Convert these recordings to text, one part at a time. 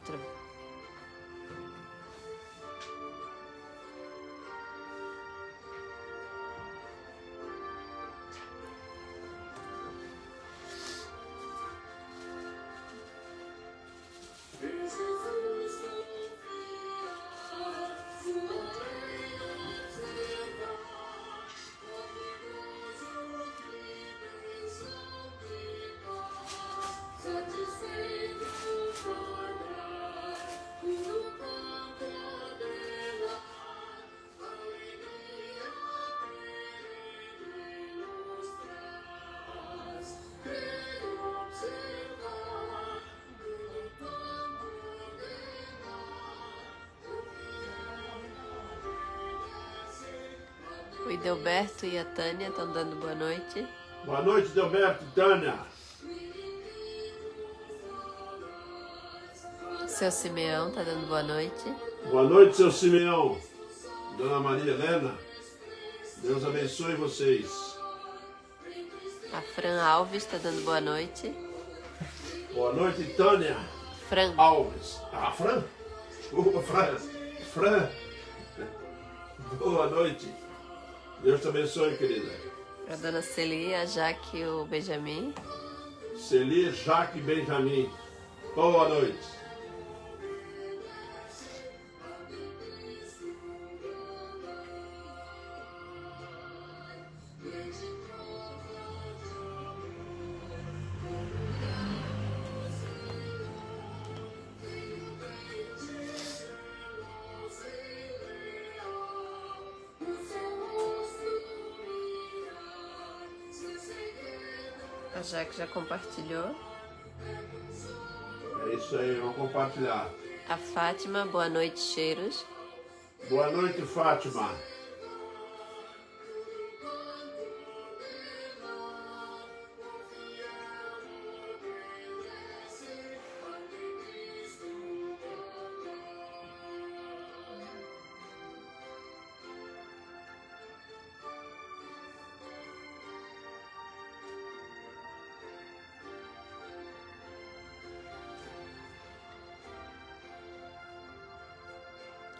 dentro. O Idelberto e a Tânia estão dando boa noite. Boa noite, Idelberto e Tânia. Seu Simeão está dando boa noite. Boa noite, seu Simeão. Dona Maria Helena. Deus abençoe vocês. A Fran Alves está dando boa noite. Boa noite, Tânia Fran. Alves. Ah, Fran? Desculpa, Fran. Fran. Boa noite. Deus te abençoe, querida. A dona Celi, a Jaque e o Benjamin. Celi, Jaque e Benjamin. Boa noite. A Jaque já compartilhou. É isso aí, vamos compartilhar. A Fátima, boa noite, cheiros. Boa noite, Fátima.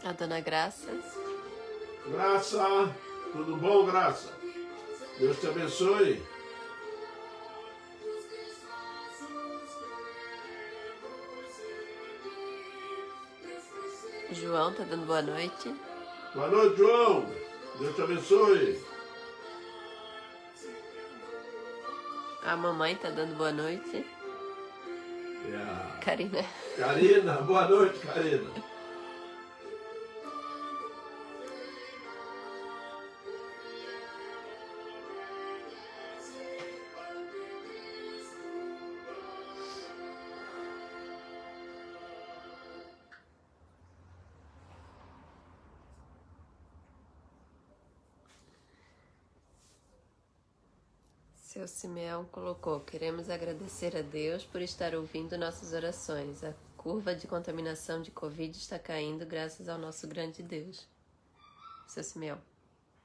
A dona Graça. Graça, tudo bom, Graça? Deus te abençoe. O João tá dando boa noite. Boa noite, João. Deus te abençoe. A mamãe tá dando boa noite. E a Karina. Karina, boa noite, Karina. Seu Simeão colocou: queremos agradecer a Deus por estar ouvindo nossas orações. A curva de contaminação de Covid está caindo graças ao nosso grande Deus. Seu Simeão.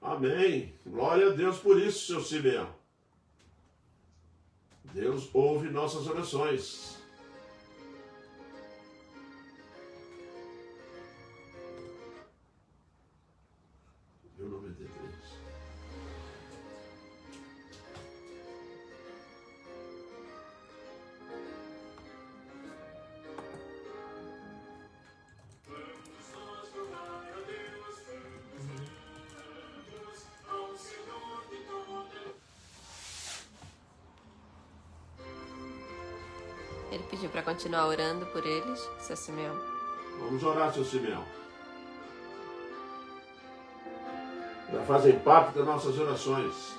Amém. Glória a Deus por isso, seu Simeão. Deus ouve nossas orações. Meu 93. Ele pediu para continuar orando por eles, seu Simeão. Vamos orar, seu Simeão. Já fazem parte das nossas orações.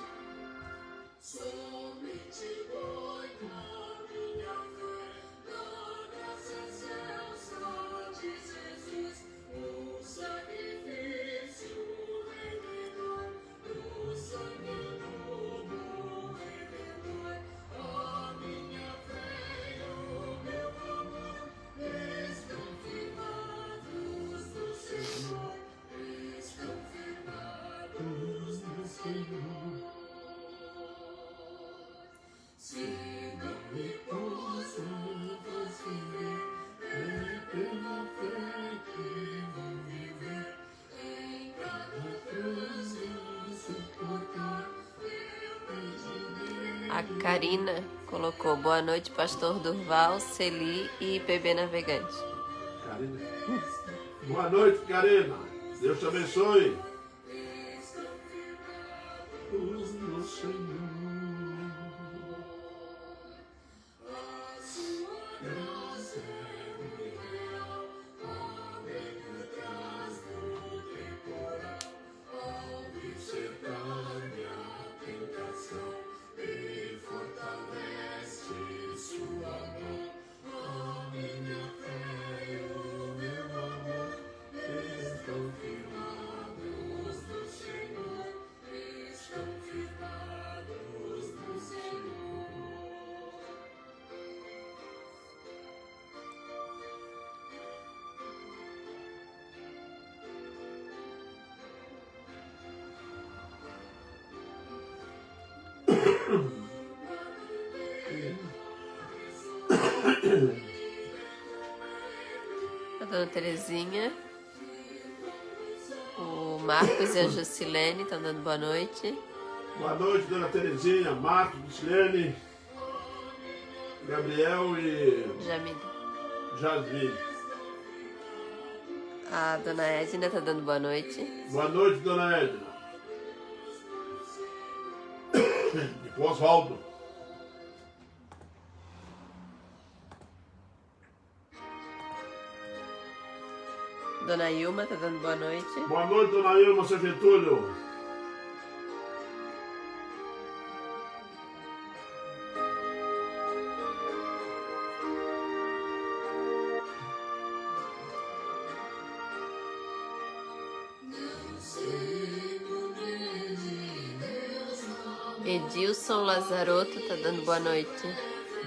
A Karina colocou boa noite, pastor Durval, Celi e IPB Navegante. Karina. Boa noite, Karina. Deus te abençoe. O Senhor. A dona Terezinha, o Marcos e a Jusilene estão dando boa noite. Boa noite, dona Terezinha, Marcos, Jusilene, Gabriel e Jamile. Jasmine. A dona Edna está dando boa noite. Boa noite, dona Edna. E o Oswaldo. Dona Ilma está dando boa noite. Boa noite, dona Ilma, seu Getúlio. Edilson Lazarotto está dando boa noite.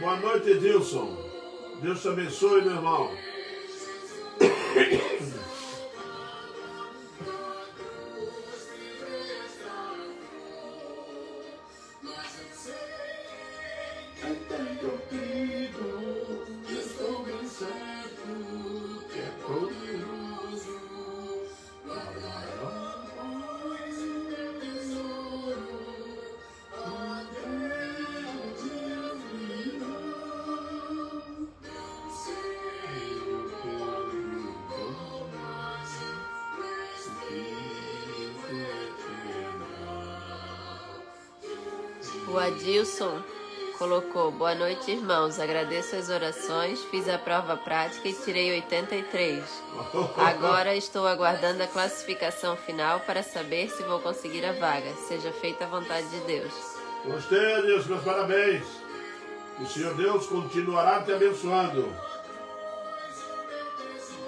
Boa noite, Edilson. Deus te abençoe, meu irmão. O Adilson colocou, boa noite, irmãos, agradeço as orações, fiz a prova prática e tirei 83. Agora estou aguardando a classificação final para saber se vou conseguir a vaga. Seja feita a vontade de Deus. Gostei, Deus, meus parabéns. O Senhor Deus continuará te abençoando.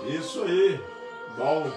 Isso aí, bom.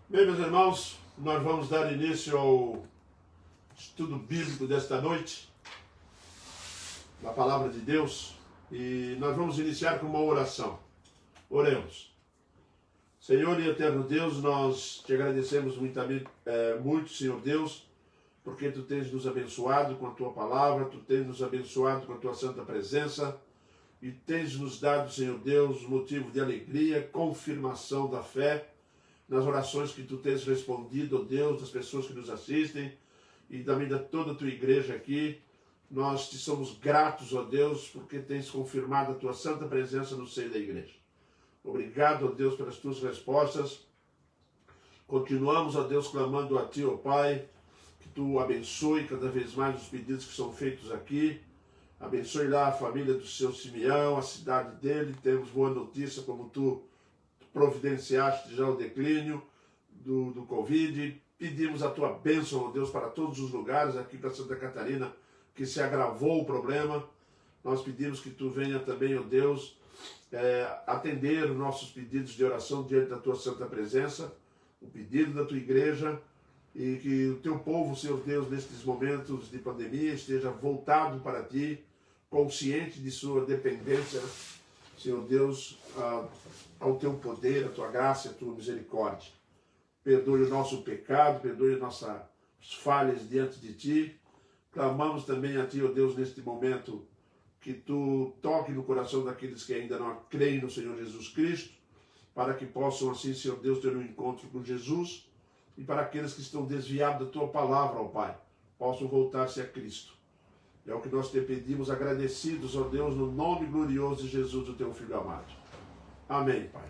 Bem, meus irmãos, nós vamos dar início ao estudo bíblico desta noite, da Palavra de Deus, e nós vamos iniciar com uma oração. Oremos. Senhor e eterno Deus, nós te agradecemos muito, Senhor Deus, porque Tu tens nos abençoado com a Tua palavra, Tu tens nos abençoado com a Tua santa presença e tens nos dado, Senhor Deus, motivo de alegria, confirmação da fé nas orações que Tu tens respondido, ó Deus, das pessoas que nos assistem e também da toda a Tua igreja aqui. Nós te somos gratos, ó Deus, porque tens confirmado a Tua santa presença no seio da igreja. Obrigado, ó Deus, pelas Tuas respostas. Continuamos, ó Deus, clamando a Ti, ó Pai, que Tu abençoe cada vez mais os pedidos que são feitos aqui. Abençoe lá a família do seu Simeão, a cidade dele. Temos boa notícia, como Tu providenciaste já o declínio do Covid. Pedimos a Tua bênção, ó Deus, para todos os lugares, aqui para Santa Catarina, que se agravou o problema. Nós pedimos que Tu venha também, ó Deus, atender os nossos pedidos de oração diante da Tua santa presença, o pedido da Tua igreja, e que o Teu povo, Senhor Deus, nestes momentos de pandemia, esteja voltado para Ti, consciente de sua dependência, Senhor Deus, ao Teu poder, a Tua graça e a Tua misericórdia. Perdoe o nosso pecado, perdoe as nossas falhas diante de Ti. Clamamos também a Ti, ó Deus, neste momento, que Tu toque no coração daqueles que ainda não creem no Senhor Jesus Cristo, para que possam assim, Senhor Deus, ter um encontro com Jesus, e para aqueles que estão desviados da Tua palavra, ó Pai, possam voltar-se a Cristo. É o que nós te pedimos, agradecidos, ó Deus, no nome glorioso de Jesus, o Teu Filho amado. Amém, Pai.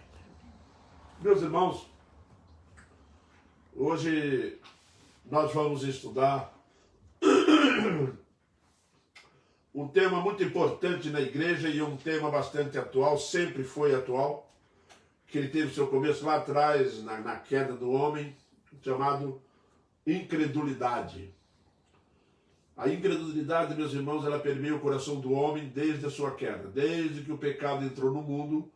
Meus irmãos, hoje nós vamos estudar um tema muito importante na igreja e um tema bastante atual, sempre foi atual, que ele teve seu começo lá atrás, na queda do homem, chamado incredulidade. A incredulidade, meus irmãos, ela permeia o coração do homem desde a sua queda. Desde que o pecado entrou no mundo,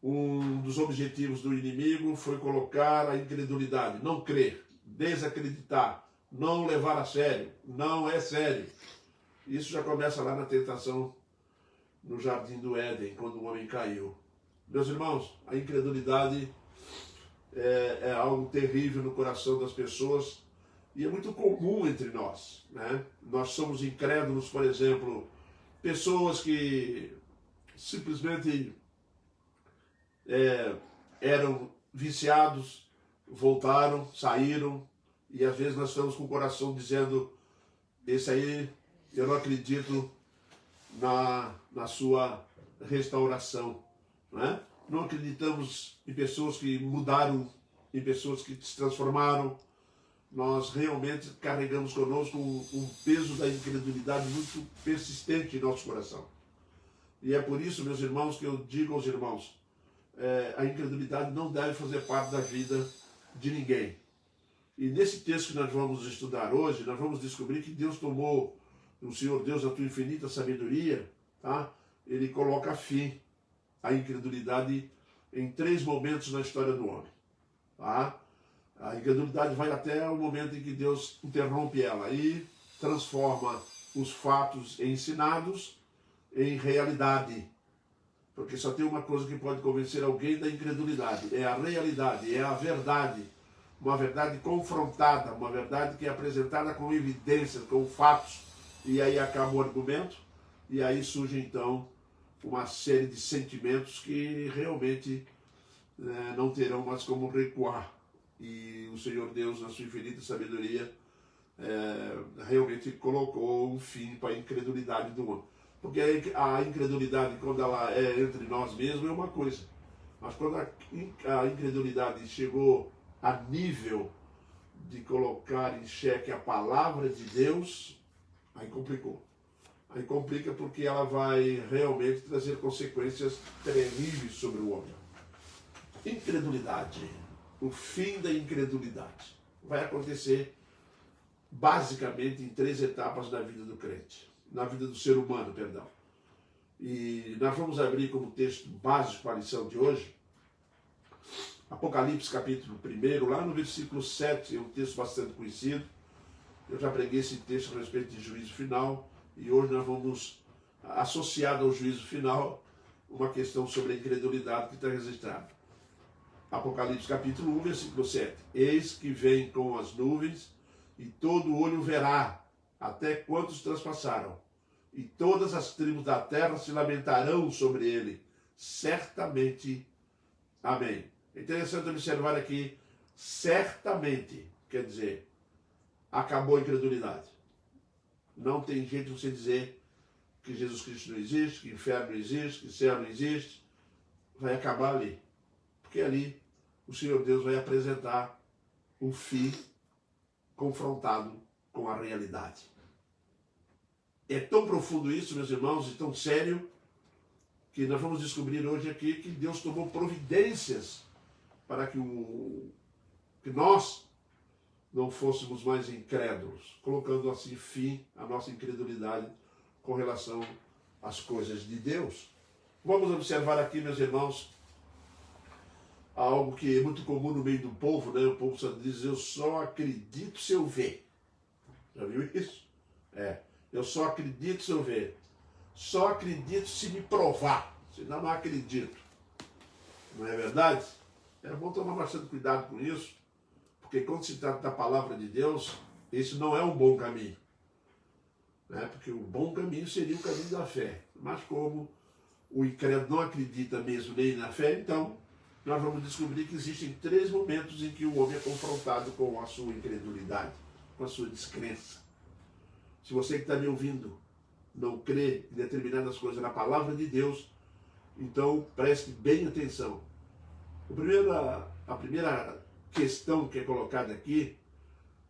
um dos objetivos do inimigo foi colocar a incredulidade, não crer, desacreditar, não levar a sério, não é sério. Isso já começa lá na tentação no jardim do Éden, quando o homem caiu. Meus irmãos, a incredulidade é algo terrível no coração das pessoas e é muito comum entre nós, né? Nós somos incrédulos, por exemplo, pessoas que simplesmente eram viciados, voltaram, saíram, e às vezes nós estamos com o coração dizendo: esse aí eu não acredito na sua restauração, não é? Não acreditamos em pessoas que mudaram, em pessoas que se transformaram. Nós realmente carregamos conosco um peso da incredulidade muito persistente em nosso coração. E é por isso, meus irmãos, que eu digo aos irmãos, a incredulidade não deve fazer parte da vida de ninguém. E nesse texto que nós vamos estudar hoje, nós vamos descobrir que Deus tomou, o Senhor Deus, a tua infinita sabedoria, tá? Ele coloca fim à incredulidade em 3 momentos na história do homem. Tá? A incredulidade vai até o momento em que Deus interrompe ela e transforma os fatos ensinados em realidade. Porque só tem uma coisa que pode convencer alguém da incredulidade: é a realidade, é a verdade. Uma verdade confrontada, uma verdade que é apresentada com evidências, com fatos. E aí acaba o argumento, e aí surge então uma série de sentimentos que realmente não terão mais como recuar. E o Senhor Deus, na sua infinita sabedoria, realmente colocou um fim para a incredulidade do homem. Porque a incredulidade, quando ela é entre nós mesmos, é uma coisa. Mas quando a incredulidade chegou a nível de colocar em xeque a palavra de Deus, aí complicou. Aí complica porque ela vai realmente trazer consequências terríveis sobre o homem. Incredulidade. O fim da incredulidade vai acontecer basicamente em 3 etapas da vida do crente. Na vida do ser humano, perdão. E nós vamos abrir como texto básico para a lição de hoje Apocalipse capítulo 1, lá no versículo 7, é um texto bastante conhecido. Eu já preguei esse texto a respeito de juízo final, e hoje nós vamos, associado ao juízo final, uma questão sobre a incredulidade que está registrada. Apocalipse capítulo 1, versículo 7. Eis que vem com as nuvens, e todo olho verá, até quantos transpassaram. E todas as tribos da terra se lamentarão sobre ele. Certamente. Amém. É interessante observar aqui, certamente, quer dizer, acabou a incredulidade. Não tem jeito de você dizer que Jesus Cristo não existe, que inferno não existe, que céu não existe. Vai acabar ali. Porque ali o Senhor Deus vai apresentar um fim confrontado com a realidade. É tão profundo isso, meus irmãos, e tão sério, que nós vamos descobrir hoje aqui que Deus tomou providências para que nós não fôssemos mais incrédulos, colocando assim fim à nossa incredulidade com relação às coisas de Deus. Vamos observar aqui, meus irmãos, algo que é muito comum no meio do povo, né? O povo só diz, eu só acredito se eu ver. Já viu isso? Eu só acredito se eu ver. Só acredito se me provar. Senão não acredito. Não é verdade? É bom tomar bastante cuidado com isso, porque quando se trata da palavra de Deus, esse não é um bom caminho. Né? Porque o bom caminho seria o caminho da fé. Mas como o incrédulo não acredita mesmo nem na fé, então nós vamos descobrir que existem 3 momentos em que o homem é confrontado com a sua incredulidade, com a sua descrença. Se você que está me ouvindo não crê em determinadas coisas na palavra de Deus, então preste bem atenção. A primeira questão que é colocada aqui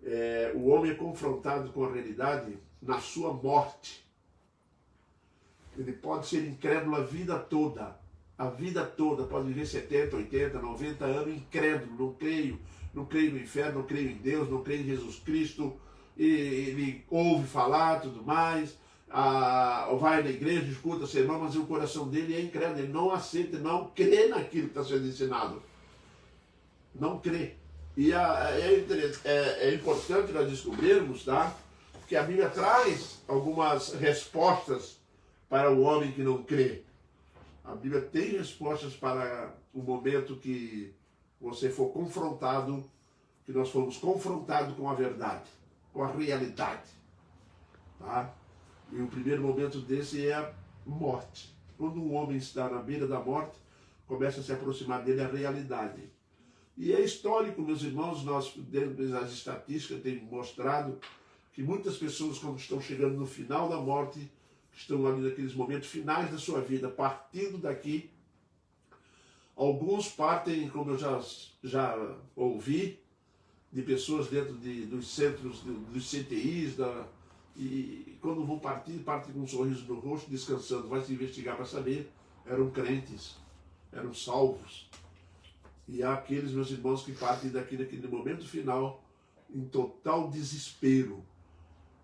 é o homem é confrontado com a realidade na sua morte. Ele pode ser incrédulo a vida toda. A vida toda, pode viver 70, 80, 90 anos incrédulo, não creio no inferno, não creio em Deus, não creio em Jesus Cristo, ele ouve falar, tudo mais, vai na igreja, escuta sermão, mas o coração dele é incrédulo, ele não aceita, não crê naquilo que está sendo ensinado. Não crê. E é importante nós descobrirmos, tá, que a Bíblia traz algumas respostas para o homem que não crê. A Bíblia tem respostas para o momento que você for confrontado, que nós fomos confrontados com a verdade, com a realidade. Tá? E o primeiro momento desse é a morte. Quando um homem está na beira da morte, começa a se aproximar dele a realidade. E é histórico, meus irmãos, as estatísticas têm mostrado que muitas pessoas, quando estão chegando no final da morte, estão ali naqueles momentos finais da sua vida, partindo daqui. Alguns partem, como eu já ouvi, de pessoas dentro dos centros, dos CTIs, e quando vão partir, partem com um sorriso no rosto, descansando. Vai se investigar para saber, eram crentes, eram salvos. E há aqueles, meus irmãos, que partem daqui naquele momento final, em total desespero.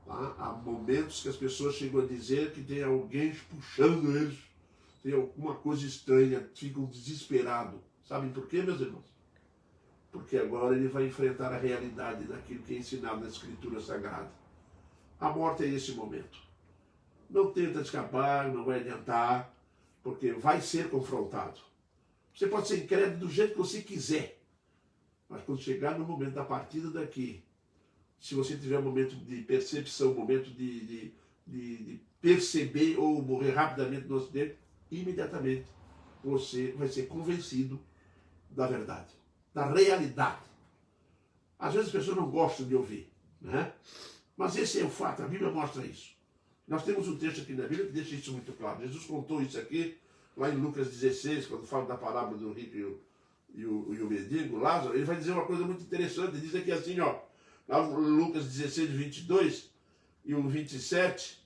Tá? Há momentos que as pessoas chegam a dizer que tem alguém puxando eles, tem alguma coisa estranha, ficam desesperados. Sabem por quê, meus irmãos? Porque agora ele vai enfrentar a realidade daquilo que é ensinado na Escritura Sagrada. A morte é esse momento. Não tenta escapar, não vai adiantar, porque vai ser confrontado. Você pode ser incrédulo do jeito que você quiser, mas quando chegar no momento da partida daqui, se você tiver um momento de percepção, um momento de perceber ou morrer rapidamente no acidente, imediatamente você vai ser convencido da verdade, da realidade. Às vezes as pessoas não gostam de ouvir, né? Mas esse é o fato, a Bíblia mostra isso. Nós temos um texto aqui na Bíblia que deixa isso muito claro. Jesus contou isso aqui, lá em Lucas 16, quando fala da parábola do rico e o mendigo, Lázaro, ele vai dizer uma coisa muito interessante. Ele diz aqui assim, ó, lá Lucas 16, 22 e o 27,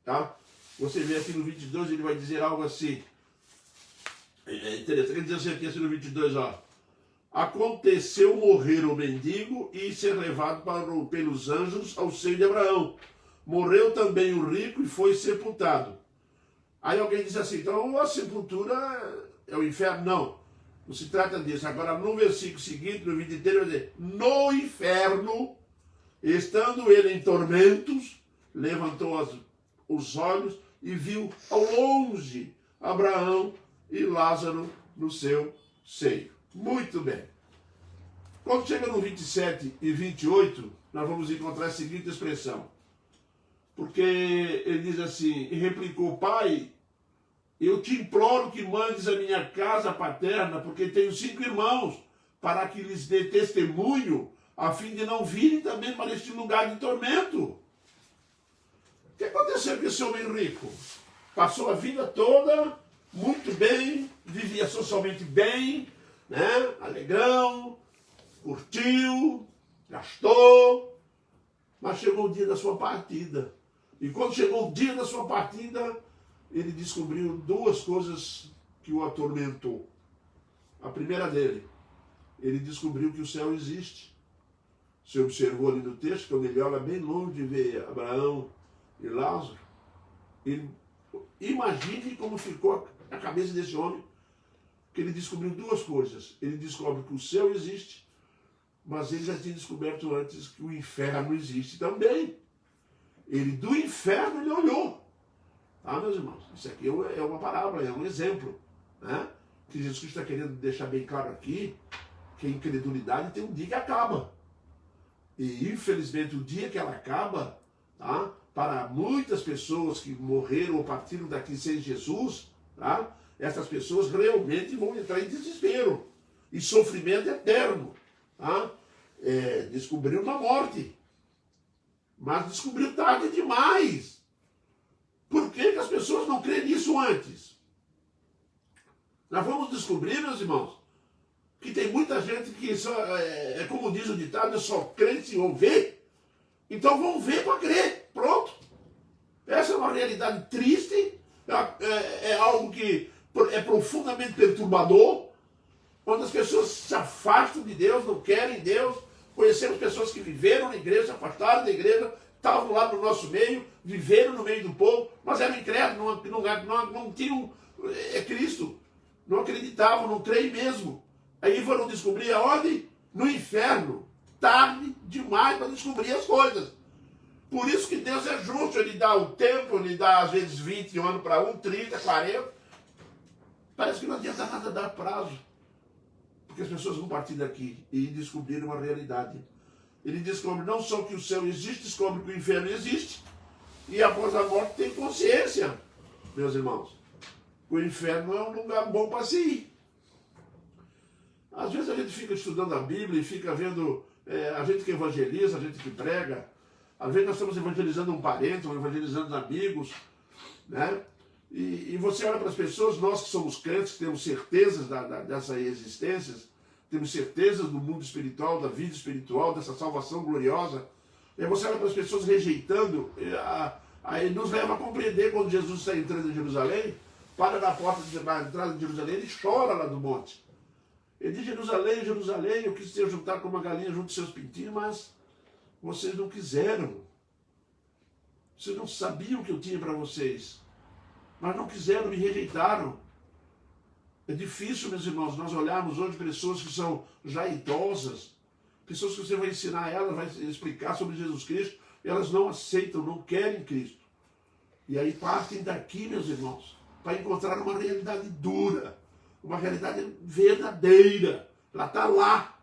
tá? Você vê aqui no 22, ele vai dizer algo assim. É interessante, ele diz aqui assim no 22, ó. Aconteceu morrer o mendigo e ser levado pelos anjos ao seio de Abraão. Morreu também o rico e foi sepultado. Aí alguém diz assim, então a sepultura é o inferno? Não, não se trata disso. Agora no versículo seguinte, no 23, vai dizer, no inferno, estando ele em tormentos, levantou os olhos e viu ao longe Abraão e Lázaro no seu seio. Muito bem. Quando chega no 27 e 28, nós vamos encontrar a seguinte expressão. Porque ele diz assim, e replicou, pai, eu te imploro que mandes a minha casa paterna, porque tenho 5 irmãos, para que lhes dê testemunho, a fim de não virem também para este lugar de tormento. O que aconteceu com esse homem rico? Passou a vida toda muito bem, vivia socialmente bem, né? Alegrão, curtiu, gastou, mas chegou o dia da sua partida. E quando chegou o dia da sua partida, ele descobriu 2 coisas que o atormentou. A primeira dele, ele descobriu que o céu existe. Você observou ali no texto, quando ele olha bem longe e vê Abraão e Lázaro, ele imagine como ficou a cabeça desse homem, que ele descobriu 2 coisas. Ele descobre que o céu existe, mas ele já tinha descoberto antes que o inferno existe também. Ele do inferno ele olhou. Tá, meus irmãos? Isso aqui é uma parábola, é um exemplo, né? Que Jesus Cristo está querendo deixar bem claro aqui, que a incredulidade tem um dia que acaba. E infelizmente o dia que ela acaba, tá? Para muitas pessoas que morreram ou partiram daqui sem Jesus, tá? Essas pessoas realmente vão entrar em desespero e sofrimento eterno. Tá? Descobriu na morte, mas descobriu tarde demais. Por que as pessoas não creem nisso antes? Nós vamos descobrir, meus irmãos, que tem muita gente que só, como diz o ditado, só crê se ouvir. Então vão ver para crer. Pronto. Essa é uma realidade triste, é algo que é profundamente perturbador, quando as pessoas se afastam de Deus, não querem Deus. Conhecemos pessoas que viveram na igreja, se afastaram da igreja, estavam lá no nosso meio, viveram no meio do povo, mas eram incrédulos, não tinham Cristo, não acreditavam, não creem mesmo. Aí foram descobrir aonde? No inferno. Tarde demais para descobrir as coisas. Por isso que Deus é justo, Ele dá o tempo, Ele dá às vezes 20 anos para 30, 40. Parece que não adianta nada dar prazo. Porque as pessoas vão partir daqui e descobrir uma realidade. Ele descobre não só que o céu existe, descobre que o inferno existe. E após a morte tem consciência, meus irmãos. O inferno é um lugar bom para se ir. Às vezes a gente fica estudando a Bíblia e fica vendo a gente que evangeliza, a gente que prega. Às vezes nós estamos evangelizando um parente, ou evangelizando amigos, né? E você olha para as pessoas, nós que somos crentes, que temos certezas dessa existência, temos certezas do mundo espiritual, da vida espiritual, dessa salvação gloriosa. E você olha para as pessoas rejeitando, aí nos leva a compreender quando Jesus está entrando em Jerusalém, para na porta da entrada de Jerusalém, ele chora lá do monte. Ele diz, Jerusalém, Jerusalém, eu quis te juntar com uma galinha junto aos seus pintinhos, mas vocês não quiseram. Vocês não sabiam o que eu tinha para vocês. Mas não quiseram, me rejeitaram. É difícil, meus irmãos, nós olharmos hoje pessoas que são já idosas, pessoas que você vai ensinar elas, vai explicar sobre Jesus Cristo, elas não aceitam, não querem Cristo. E aí partem daqui, meus irmãos, para encontrar uma realidade dura, uma realidade verdadeira. Ela está lá.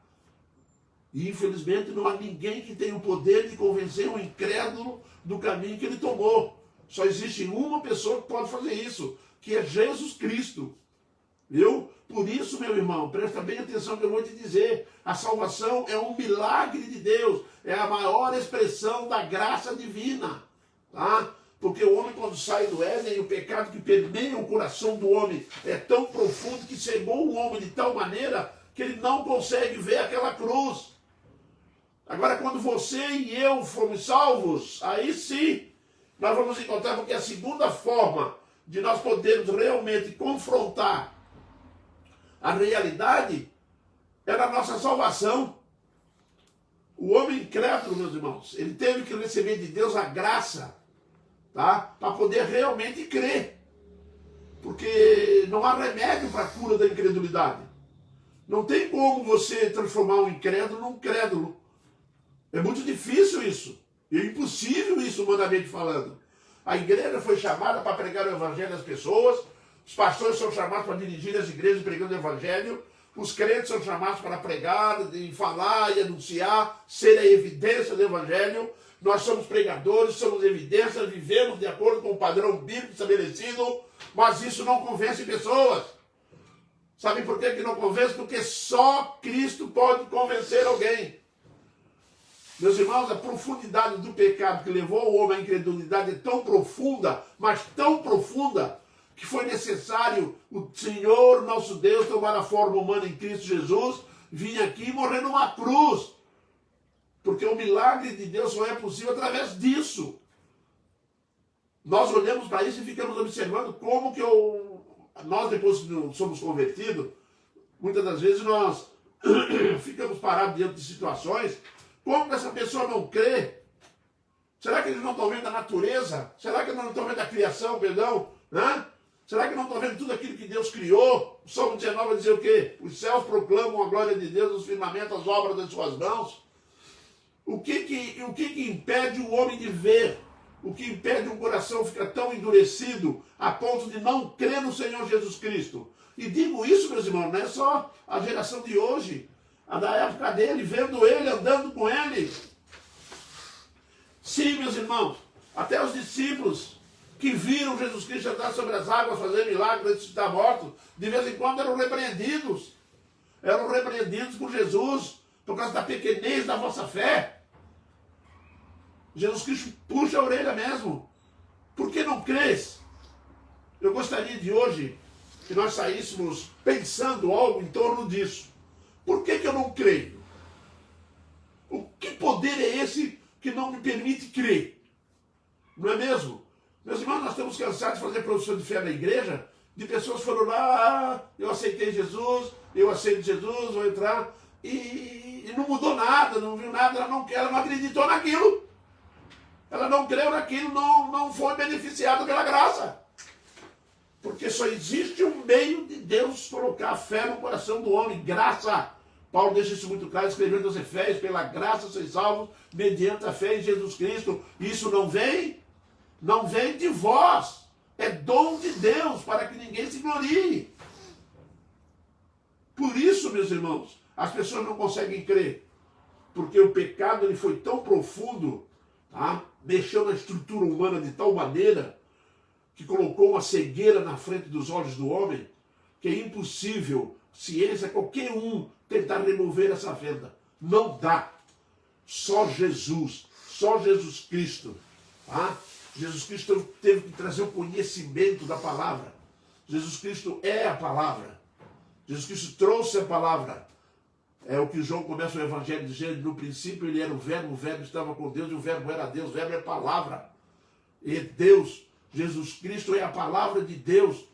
E infelizmente não há ninguém que tenha o poder de convencer um incrédulo do caminho que ele tomou. Só existe uma pessoa que pode fazer isso, que é Jesus Cristo. Viu? Por isso, meu irmão, presta bem atenção que eu vou te dizer. A salvação é um milagre de Deus. É a maior expressão da graça divina. Tá? Porque o homem, quando sai do Éden, o pecado que permeia o coração do homem é tão profundo que cegou o homem de tal maneira que ele não consegue ver aquela cruz. Agora, quando você e eu fomos salvos, aí sim, nós vamos encontrar, porque a segunda forma de nós podermos realmente confrontar a realidade é a nossa salvação. O homem incrédulo, meus irmãos, ele teve que receber de Deus a graça, tá? Para poder realmente crer. Porque não há remédio para a cura da incredulidade. Não tem como você transformar um incrédulo num crédulo. É muito difícil isso. É impossível isso, humanamente falando. A igreja foi chamada para pregar o evangelho às pessoas. Os pastores são chamados para dirigir as igrejas pregando o evangelho. Os crentes são chamados para pregar, e falar e anunciar, ser a evidência do Evangelho. Nós somos pregadores, somos evidência, vivemos de acordo com o padrão bíblico estabelecido, mas isso não convence pessoas. Sabe por que não convence? Porque só Cristo pode convencer alguém. Meus irmãos, a profundidade do pecado que levou o homem à incredulidade é tão profunda, mas tão profunda, que foi necessário o Senhor, nosso Deus, tomar a forma humana em Cristo Jesus, vir aqui e morrer numa cruz. Porque o milagre de Deus só é possível através disso. Nós olhamos para isso e ficamos observando como que nós, depois que somos convertidos, muitas das vezes nós ficamos parados diante de situações. Como que essa pessoa não crê? Será que eles não estão vendo a natureza? Será que eles não estão vendo a criação, perdão? Né? Será que não estão vendo tudo aquilo que Deus criou? O Salmo 19 vai dizer o quê? Os céus proclamam a glória de Deus, os firmamentos, as obras das suas mãos. O que impede o homem de ver? O que impede o coração ficar tão endurecido a ponto de não crer no Senhor Jesus Cristo? E digo isso, meus irmãos, não é só a geração de hoje, a da época dele, vendo ele, andando com ele. Sim, meus irmãos, até os discípulos que viram Jesus Cristo andar sobre as águas, fazer milagres, ressuscitar mortos, de vez em quando eram repreendidos. Eram repreendidos por Jesus, por causa da pequenez da vossa fé. Jesus Cristo puxa a orelha mesmo. Por que não crês? Eu gostaria de hoje que nós saíssemos pensando algo em torno disso. Por que eu não creio? O que poder é esse que não me permite crer? Não é mesmo? Meus irmãos, nós estamos cansados de fazer profissão de fé na igreja, de pessoas que foram lá, eu aceitei Jesus, eu aceito Jesus, vou entrar, e não mudou nada, não viu nada, ela não acreditou naquilo. Ela não creu naquilo, não foi beneficiada pela graça. Porque só existe um meio de Deus colocar a fé no coração do homem, graça. Paulo deixa isso muito claro, escrevendo aos Efésios, pela graça sois salvos, mediante a fé em Jesus Cristo. Isso não vem de vós, é dom de Deus, para que ninguém se glorie. Por isso, meus irmãos, as pessoas não conseguem crer, porque o pecado ele foi tão profundo, tá? Mexeu na estrutura humana de tal maneira que colocou uma cegueira na frente dos olhos do homem, que é impossível, ciência, qualquer um tentar remover essa venda. Não dá. Só Jesus Cristo. Tá? Jesus Cristo teve que trazer o conhecimento da palavra. Jesus Cristo é a palavra. Jesus Cristo trouxe a palavra. É o que João começa o Evangelho dizendo, no princípio ele era o verbo estava com Deus, e o verbo era Deus, o verbo é palavra. E Deus, Jesus Cristo é a palavra de Deus.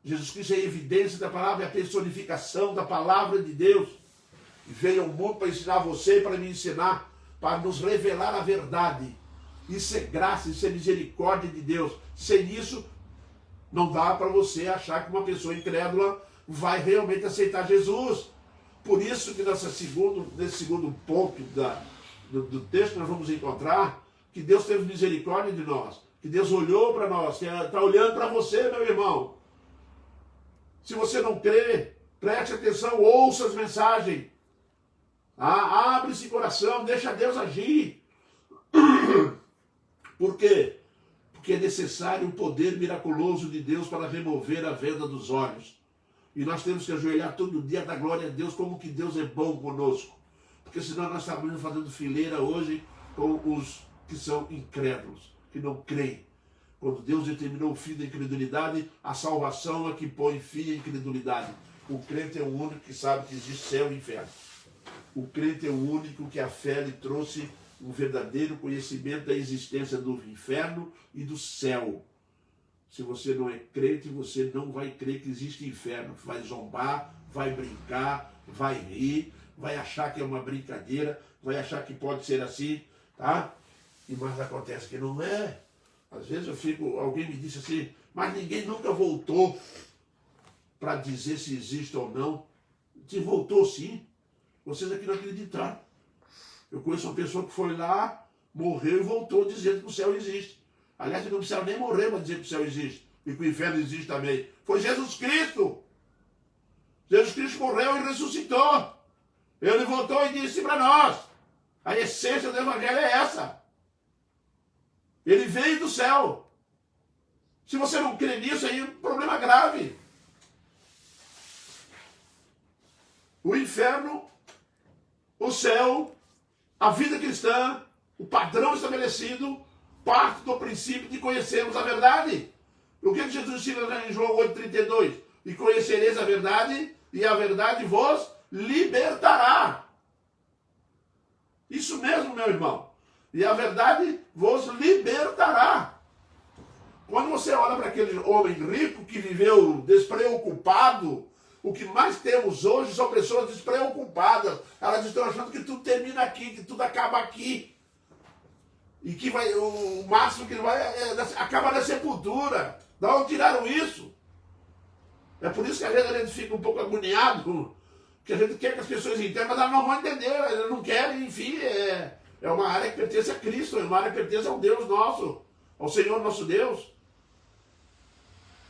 Jesus Cristo é a evidência da palavra, é a personificação da palavra de Deus. E veio ao mundo para ensinar você e para me ensinar, para nos revelar a verdade. Isso é graça, isso é misericórdia de Deus. Sem isso, não dá para você achar que uma pessoa incrédula vai realmente aceitar Jesus. Por isso que nesse segundo ponto do texto nós vamos encontrar que Deus teve misericórdia de nós, que Deus olhou para nós, que está olhando para você, meu irmão. Se você não crê, preste atenção, ouça as mensagens. Abre esse coração, deixa Deus agir. Por quê? Porque é necessário o poder miraculoso de Deus para remover a venda dos olhos. E nós temos que ajoelhar todo dia, dar glória a Deus, como que Deus é bom conosco. Porque senão nós estamos fazendo fileira hoje com os que são incrédulos, que não creem. Quando Deus determinou o fim da incredulidade, a salvação é que põe fim à incredulidade. O crente é o único que sabe que existe céu e inferno. O crente é o único que a fé lhe trouxe um verdadeiro conhecimento da existência do inferno e do céu. Se você não é crente, você não vai crer que existe inferno. Vai zombar, vai brincar, vai rir, vai achar que é uma brincadeira, vai achar que pode ser assim, tá? Mas acontece que não é. Às vezes alguém me disse assim, mas ninguém nunca voltou para dizer se existe ou não. Se voltou sim, vocês aqui não acreditaram. Eu conheço uma pessoa que foi lá, morreu e voltou dizendo que o céu existe. Aliás, ele não precisava nem morrer para dizer que o céu existe e que o inferno existe também. Foi Jesus Cristo. Jesus Cristo morreu e ressuscitou. Ele voltou e disse para nós. A essência do Evangelho é essa. Ele veio do céu. Se você não crê nisso, aí é um problema grave. O inferno, o céu, a vida cristã, o padrão estabelecido, parte do princípio de conhecermos a verdade. O que Jesus ensina em João 8,32? E conhecereis a verdade, e a verdade vos libertará. Isso mesmo, meu irmão. E a verdade vos libertará. Quando você olha para aquele homem rico que viveu despreocupado, o que mais temos hoje são pessoas despreocupadas. Elas estão achando que tudo termina aqui, que tudo acaba aqui. E que vai, o máximo que vai acaba na sepultura. Da onde tiraram isso? É por isso que às vezes a gente fica um pouco agoniado, que a gente quer que as pessoas entendam, mas elas não vão entender, elas não querem, enfim, é uma área que pertence a Cristo, é uma área que pertence ao Deus nosso, ao Senhor nosso Deus.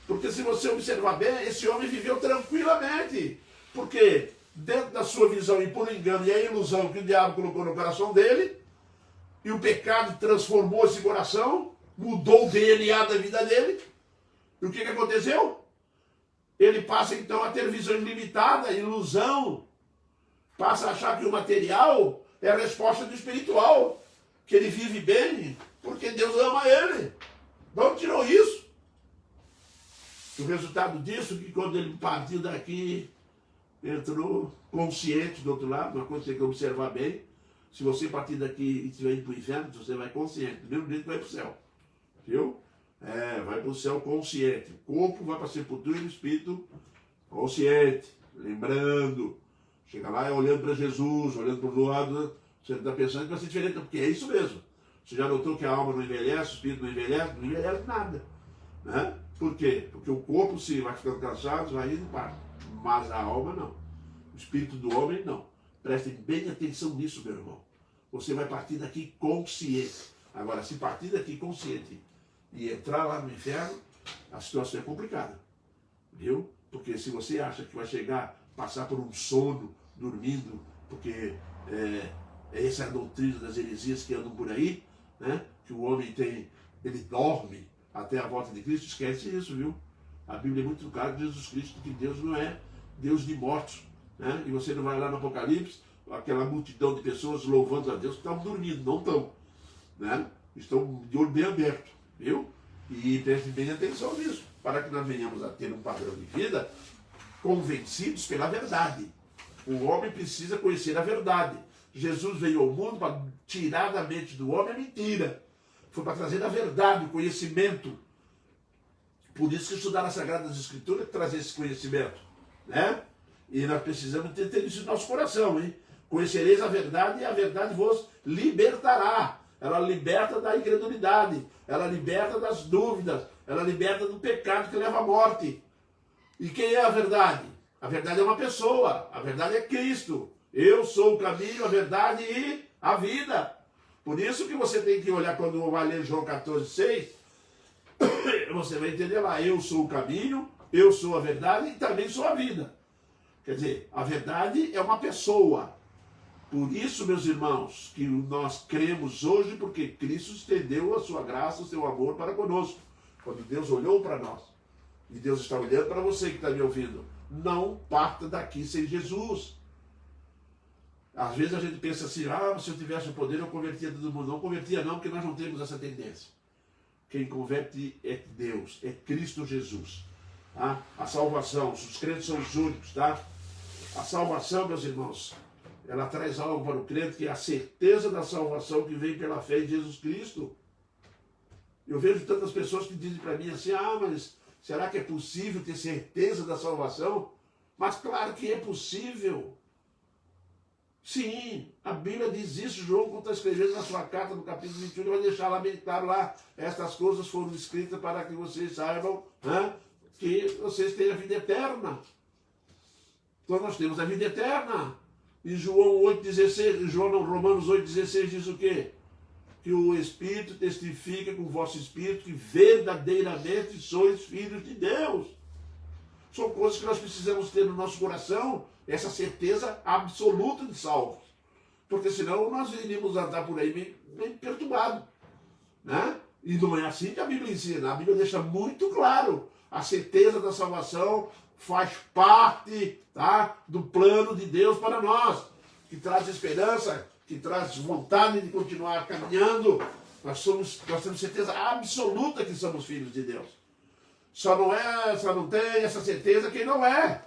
Porque se você observar bem, esse homem viveu tranquilamente, porque dentro da sua visão e por engano e a ilusão que o diabo colocou no coração dele, e o pecado transformou esse coração, mudou o DNA da vida dele, e o que aconteceu? Ele passa então a ter visão ilimitada, ilusão, passa a achar que o material é a resposta do espiritual, que ele vive bem, porque Deus ama ele. De onde tirou isso? O resultado disso é que quando ele partiu daqui, entrou consciente do outro lado, uma coisa que tem que observar bem, se você partir daqui e estiver indo para o inferno, você vai consciente, do mesmo jeito que vai para o céu. Viu? Vai para o céu consciente. O corpo vai para a sepultura e o espírito consciente, lembrando. Chega lá olhando para Jesus, olhando para o lado, você está pensando que vai ser diferente, porque é isso mesmo. Você já notou que a alma não envelhece, o espírito não envelhece nada. Né? Por quê? Porque o corpo, se vai ficando cansado, vai indo para. Mas a alma não. O espírito do homem não. Prestem bem atenção nisso, meu irmão. Você vai partir daqui consciente. Agora, se partir daqui consciente e entrar lá no inferno, a situação é complicada. Viu? Porque se você acha que vai chegar, passar por um sono, dormindo, porque essa é a doutrina das heresias que andam por aí, né? Que o homem ele dorme até a volta de Cristo, esquece isso, viu? A Bíblia é muito clara de Jesus Cristo, que Deus não é Deus de mortos, né? E você não vai lá no Apocalipse, aquela multidão de pessoas louvando a Deus que estavam dormindo, não estão, né? Estão de olho bem aberto, viu? E prestem bem atenção nisso, para que nós venhamos a ter um padrão de vida convencidos pela verdade. O homem precisa conhecer a verdade. Jesus veio ao mundo para tirar da mente do homem a mentira. Foi para trazer a verdade, o conhecimento. Por isso que estudar as Sagradas Escrituras é trazer esse conhecimento, né? E nós precisamos ter isso no nosso coração, hein? Conhecereis a verdade e a verdade vos libertará. Ela liberta da incredulidade, ela liberta das dúvidas, ela liberta do pecado que leva à morte. E quem é a verdade? A verdade é uma pessoa, a verdade é Cristo. Eu sou o caminho, a verdade e a vida. Por isso que você tem que olhar quando vai ler João 14,6, você vai entender lá, eu sou o caminho, eu sou a verdade e também sou a vida. Quer dizer, a verdade é uma pessoa. Por isso, meus irmãos, que nós cremos hoje, porque Cristo estendeu a sua graça, o seu amor para conosco. Quando Deus olhou para nós, e Deus está olhando para você que está me ouvindo, não parta daqui sem Jesus. Às vezes a gente pensa assim, se eu tivesse o poder eu convertia todo mundo. Não convertia não, porque nós não temos essa tendência. Quem converte é Deus, é Cristo Jesus. Tá? A salvação, os crentes são os únicos, tá? A salvação, meus irmãos, ela traz algo para o crente, que é a certeza da salvação que vem pela fé em Jesus Cristo. Eu vejo tantas pessoas que dizem para mim assim, mas será que é possível ter certeza da salvação? Mas claro que é possível. Sim, a Bíblia diz isso, João, quando está escrevendo na sua carta, no capítulo 21, ele vai deixar lá bem claro lá, estas coisas foram escritas para que vocês saibam, né, que vocês têm a vida eterna. Então nós temos a vida eterna. E Romanos 8,16 diz o quê? Que o Espírito testifica com o vosso Espírito que verdadeiramente sois filhos de Deus. São coisas que nós precisamos ter no nosso coração, essa certeza absoluta de salvos. Porque senão nós iríamos andar por aí meio perturbados. Né? E não é assim que a Bíblia ensina. A Bíblia deixa muito claro. A certeza da salvação faz parte, tá, do plano de Deus para nós. Que traz esperança, que traz vontade de continuar caminhando. Nós temos certeza absoluta que somos filhos de Deus. Só não tem essa certeza quem não é.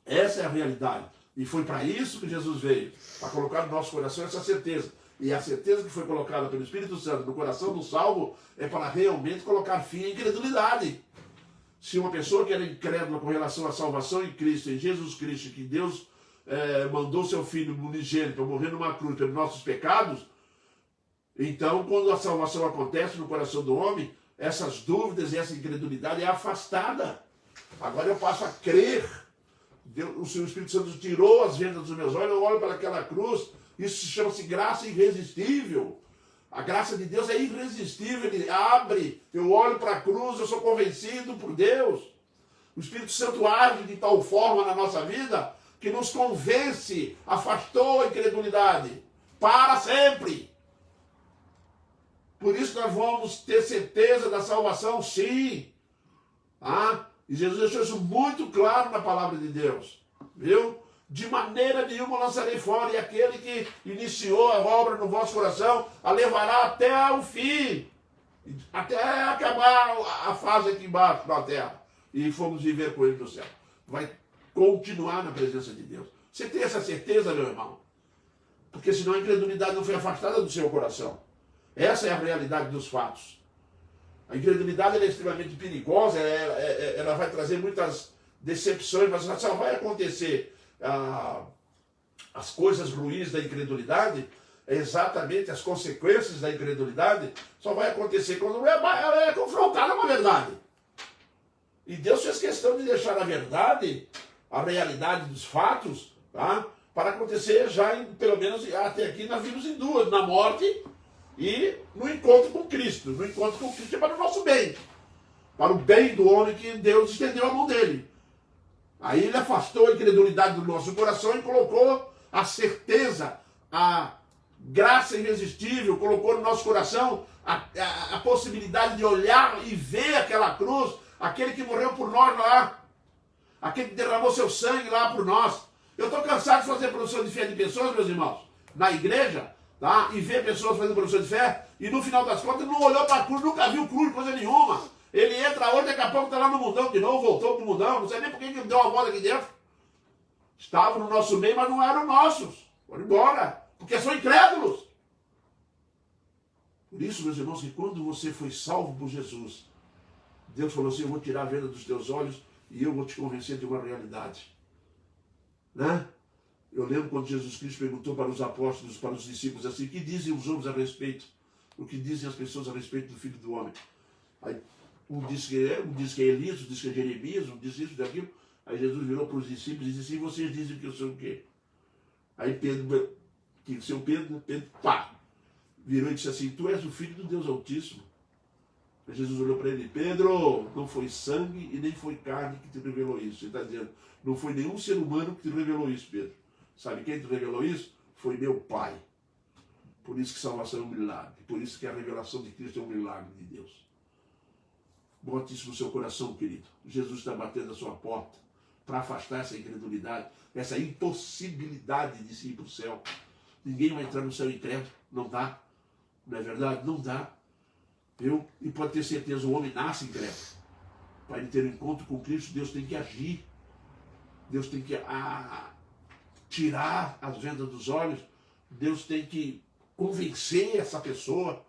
Essa é a realidade. E foi para isso que Jesus veio, para colocar no nosso coração essa certeza. E a certeza que foi colocada pelo Espírito Santo no coração do salvo é para realmente colocar fim à incredulidade. Se uma pessoa que era incrédula com relação à salvação em Cristo, em Jesus Cristo, que Deus mandou seu Filho unigênito para morrer numa cruz pelos nossos pecados, então quando a salvação acontece no coração do homem, essas dúvidas e essa incredulidade é afastada. Agora eu passo a crer. O Senhor Espírito Santo tirou as vendas dos meus olhos, eu olho para aquela cruz, isso chama-se graça irresistível. A graça de Deus é irresistível, Ele abre, eu olho para a cruz, eu sou convencido por Deus. O Espírito Santo age de tal forma na nossa vida que nos convence, afastou a incredulidade, para sempre. Por isso nós vamos ter certeza da salvação, sim. E Jesus deixou isso muito claro na palavra de Deus. Viu? De maneira nenhuma lançarei fora, e aquele que iniciou a obra no vosso coração, a levará até o fim. Até acabar a fase aqui embaixo da terra. E fomos viver com ele no céu. Vai continuar na presença de Deus. Você tem essa certeza, meu irmão? Porque senão a incredulidade não foi afastada do seu coração. Essa é a realidade dos fatos. A incredulidade é extremamente perigosa, ela vai trazer muitas decepções, mas só vai acontecer as coisas ruins da incredulidade, exatamente as consequências da incredulidade, só vai acontecer quando ela é confrontada com a verdade. E Deus fez questão de deixar a verdade, a realidade dos fatos, tá, para acontecer já, pelo menos até aqui, nós vimos em duas, na morte e no encontro com Cristo. No encontro com Cristo é para o nosso bem. Para o bem do homem que Deus estendeu a mão dele. Aí ele afastou a incredulidade do nosso coração e colocou a certeza, a graça irresistível, colocou no nosso coração a possibilidade de olhar e ver aquela cruz, aquele que morreu por nós lá, aquele que derramou seu sangue lá por nós. Eu estou cansado de fazer produção de fé de pessoas, meus irmãos, na igreja, tá? E ver pessoas fazendo produção de fé, e no final das contas não olhou para a cruz, nunca viu cruz, coisa nenhuma. Ele entra hoje, daqui a pouco está lá no mundão de novo, voltou para o mundão, não sei nem por que ele deu uma volta aqui dentro. Estavam no nosso meio, mas não eram nossos. Foram embora, porque são incrédulos. Por isso, meus irmãos, que quando você foi salvo por Jesus, Deus falou assim: eu vou tirar a venda dos teus olhos e eu vou te convencer de uma realidade. Né? Eu lembro quando Jesus Cristo perguntou para os apóstolos, para os discípulos assim: o que dizem os homens a respeito? O que dizem as pessoas a respeito do Filho do Homem? Aí um diz que é Elias, um diz que é Jeremias, um diz isso, daquilo. Aí Jesus virou para os discípulos e disse assim: vocês dizem que eu sou o quê? Aí Pedro, que seu Pedro, pá, virou e disse assim: tu és o Filho do Deus Altíssimo. Aí Jesus olhou para ele: Pedro, não foi sangue e nem foi carne que te revelou isso. Ele está dizendo: não foi nenhum ser humano que te revelou isso, Pedro. Sabe quem te revelou isso? Foi meu Pai. Por isso que salvação é um milagre. Por isso que a revelação de Cristo é um milagre de Deus. Bote isso no seu coração, querido. Jesus está batendo a sua porta para afastar essa incredulidade, essa impossibilidade de se ir para o céu. Ninguém vai entrar no céu incrédulo. Não dá. Não é verdade? Não dá. Viu? E pode ter certeza, o homem nasce incrédulo. Para ele ter um encontro com Cristo, Deus tem que agir. Deus tem que tirar as vendas dos olhos. Deus tem que convencer essa pessoa.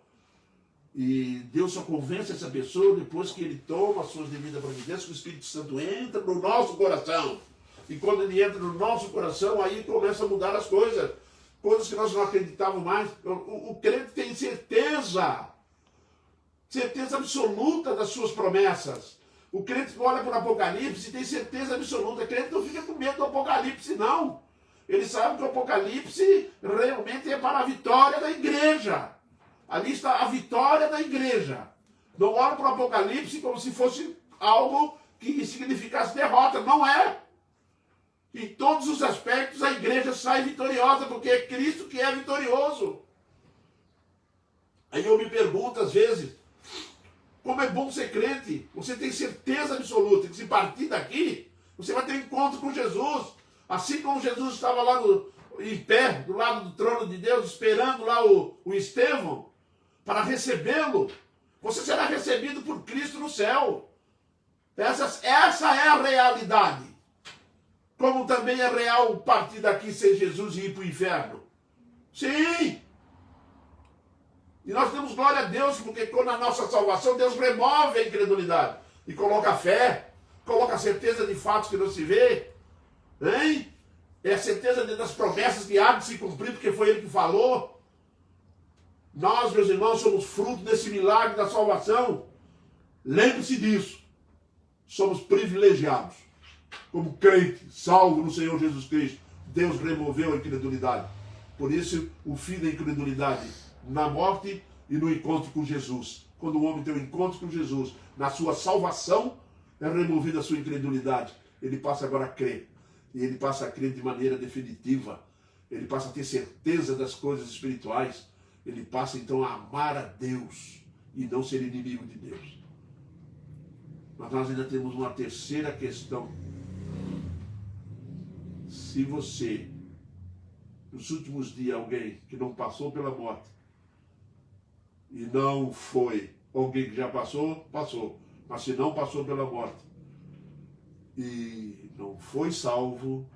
E Deus só convence essa pessoa depois que ele toma as suas devidas providências, que o Espírito Santo entra no nosso coração. E quando ele entra no nosso coração, aí começa a mudar as coisas. Coisas que nós não acreditávamos mais. O crente tem certeza absoluta das suas promessas. O crente olha para o Apocalipse e tem certeza absoluta. O crente não fica com medo do Apocalipse, não. Ele sabe que o Apocalipse realmente é para a vitória da igreja. Ali está a vitória da igreja. Não olha para o Apocalipse como se fosse algo que significasse derrota. Não é. Em todos os aspectos a igreja sai vitoriosa, porque é Cristo que é vitorioso. Aí eu me pergunto às vezes, como é bom ser crente. Você tem certeza absoluta que se partir daqui, você vai ter um encontro com Jesus. Assim como Jesus estava lá em pé, do lado do trono de Deus, esperando lá o Estevão, para recebê-lo. Você será recebido por Cristo no céu. Essa é a realidade. Como também é real partir daqui sem Jesus e ir para o inferno. Sim! E nós damos glória a Deus, porque quando a nossa salvação, Deus remove a incredulidade. E coloca a fé, coloca a certeza de fatos que não se vê. Hein? É a certeza das promessas que há de se cumprir, porque foi Ele que falou. Nós, meus irmãos, somos fruto desse milagre da salvação. Lembre-se disso. Somos privilegiados. Como crente, salvo no Senhor Jesus Cristo. Deus removeu a incredulidade. Por isso, o fim da incredulidade na morte e no encontro com Jesus. Quando o homem tem um encontro com Jesus, na sua salvação, é removida a sua incredulidade. Ele passa agora a crer. E ele passa a crer de maneira definitiva. Ele passa a ter certeza das coisas espirituais. Ele passa então a amar a Deus e não ser inimigo de Deus. Mas nós ainda temos uma terceira questão. Se você, nos últimos dias, alguém que não passou pela morte, e não foi alguém que já passou, passou. Mas se não passou pela morte e não foi salvo,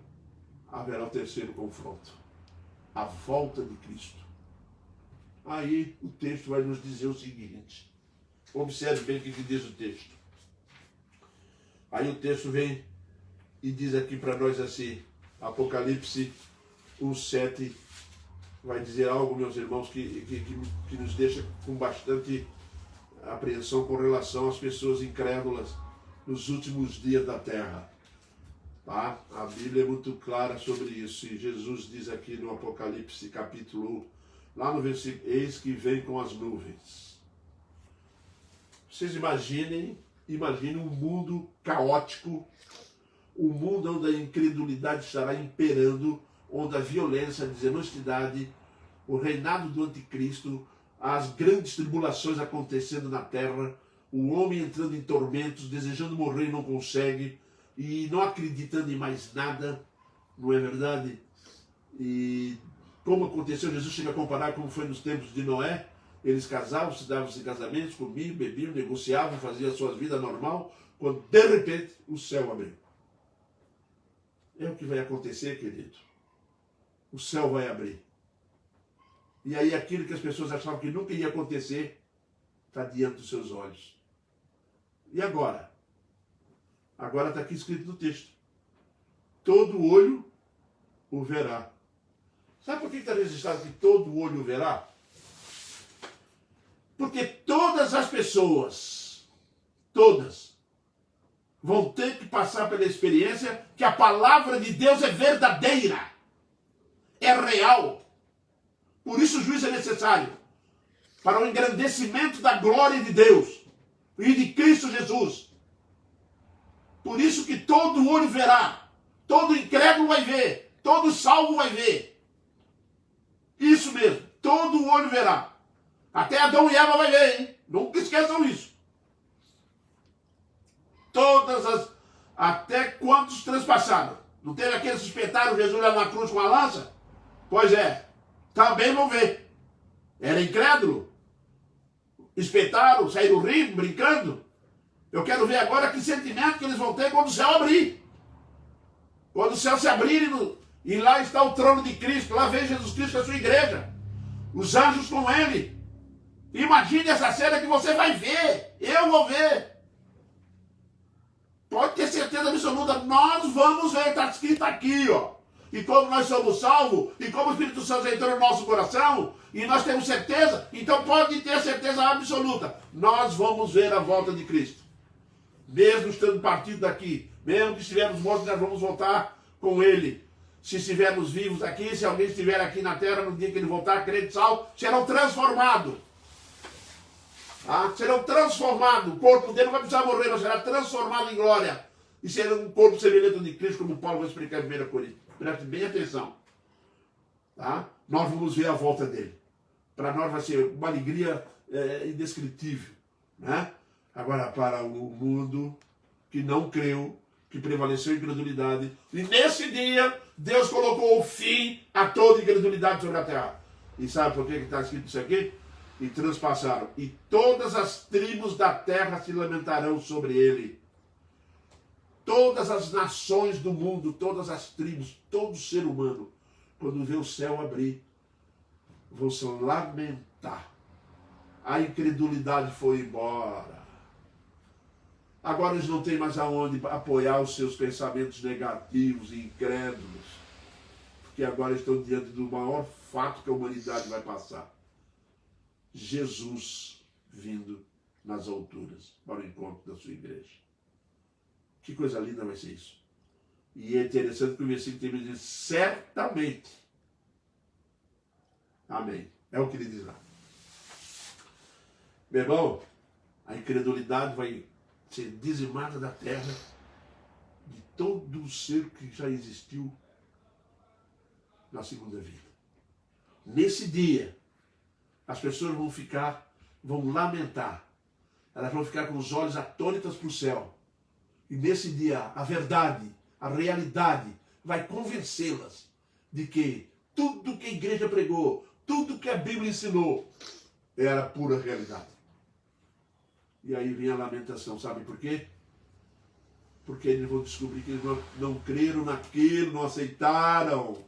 haverá o terceiro confronto. A volta de Cristo. Aí o texto vai nos dizer o seguinte. Observe bem o que diz o texto. Aí o texto vem e diz aqui para nós assim, Apocalipse 1:7, vai dizer algo, meus irmãos, que nos deixa com bastante apreensão com relação às pessoas incrédulas nos últimos dias da terra. Tá? A Bíblia é muito clara sobre isso. E Jesus diz aqui no Apocalipse capítulo 1, lá no versículo, eis que vem com as nuvens. Vocês imaginem um mundo caótico, um mundo onde a incredulidade estará imperando, onde a violência, a desonestidade, o reinado do anticristo, as grandes tribulações acontecendo na terra, o homem entrando em tormentos, desejando morrer e não consegue, e não acreditando em mais nada, não é verdade? E como aconteceu, Jesus chega a comparar como foi nos tempos de Noé. Eles casavam, se davam-se casamentos, comiam, bebiam, negociavam, faziam a sua vida normal, quando de repente o céu abriu. É o que vai acontecer, querido. O céu vai abrir. E aí aquilo que as pessoas achavam que nunca ia acontecer, está diante dos seus olhos. E agora? Agora está aqui escrito no texto. Todo olho o verá. Sabe por que está registrado que todo olho o verá? Porque todas as pessoas, todas, vão ter que passar pela experiência que a palavra de Deus é verdadeira, é real. Por isso o juízo é necessário, para o engrandecimento da glória de Deus e de Cristo Jesus. Por isso que todo olho verá, todo incrédulo vai ver, todo salvo vai ver. Isso mesmo, todo olho verá. Até Adão e Eva vai ver, hein? Nunca esqueçam isso. Até quantos transpassaram? Não teve aqueles que espetaram Jesus lá na cruz com a lança? Pois é, também vão ver. Era incrédulo. Espetaram, saíram rindo, brincando. Eu quero ver agora que sentimento que eles vão ter quando o céu abrir. Quando o céu se abrir e lá está o trono de Cristo, lá vem Jesus Cristo com a sua igreja. Os anjos com ele. Imagine essa cena que você vai ver. Eu vou ver. Pode ter certeza absoluta, nós vamos ver, está escrito aqui, ó. E como nós somos salvos, e como o Espírito Santo entrou no nosso coração, e nós temos certeza, então pode ter certeza absoluta, nós vamos ver a volta de Cristo. Mesmo estando partido daqui, mesmo que estivermos mortos, nós vamos voltar com Ele. Se estivermos vivos aqui, se alguém estiver aqui na terra, no dia que Ele voltar, crente salvo, serão transformados. Serão transformados. O corpo dele não vai precisar morrer, mas será transformado em glória. E será um corpo semelhante ao de Cristo, como Paulo vai explicar em 1 Coríntios. Preste bem atenção. Tá? Nós vamos ver a volta dele. Para nós vai ser uma alegria indescritível. Né? Agora, para o mundo que não creu, que prevaleceu a incredulidade, e nesse dia, Deus colocou o fim a toda incredulidade sobre a terra. E sabe por que está escrito isso aqui? E transpassaram. E todas as tribos da terra se lamentarão sobre ele. Todas as nações do mundo, todas as tribos, todo ser humano, quando vê o céu abrir, vão se lamentar. A incredulidade foi embora. Agora eles não têm mais aonde apoiar os seus pensamentos negativos e incrédulos. Porque agora estão diante do maior fato que a humanidade vai passar. Jesus vindo nas alturas para o encontro da sua igreja. Que coisa linda vai ser isso. E é interessante que o versículo termina dizendo, certamente. Amém. É o que ele diz lá. Meu irmão, a incredulidade vai ser dizimada da terra de todo o ser que já existiu na segunda vida. Nesse dia, as pessoas vão lamentar. Elas vão ficar com os olhos atônitas para o céu. E nesse dia, a verdade, a realidade, vai convencê-las de que tudo que a igreja pregou, tudo que a Bíblia ensinou, era pura realidade. E aí vem a lamentação, sabe por quê? Porque eles vão descobrir que eles não creram naquilo, não aceitaram.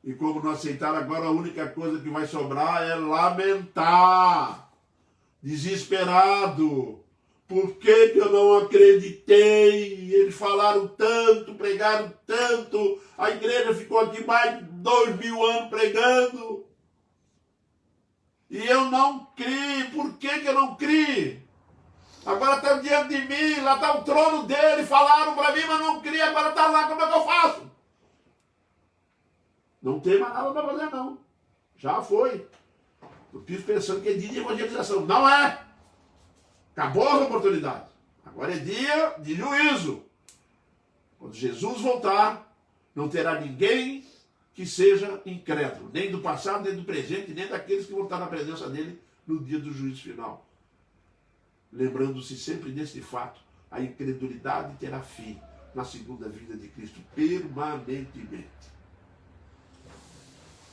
E como não aceitaram, agora a única coisa que vai sobrar é lamentar. Desesperado. Por que eu não acreditei? Eles falaram tanto, pregaram tanto. A igreja ficou aqui mais de 2000 anos pregando. E eu não criei. Por que eu não criei? Agora está diante de mim, lá está o trono dele. Falaram para mim, mas não criei. Agora está lá, como é que eu faço? Não tem mais nada para fazer, não. Já foi. Eu fiz pensando que é dia de evangelização. Não é. Acabou a oportunidade. Agora é dia de juízo. Quando Jesus voltar, não terá ninguém que seja incrédulo. Nem do passado, nem do presente, nem daqueles que vão estar na presença dele no dia do juízo final. Lembrando-se sempre desse fato, a incredulidade terá fim na segunda vinda de Cristo, permanentemente.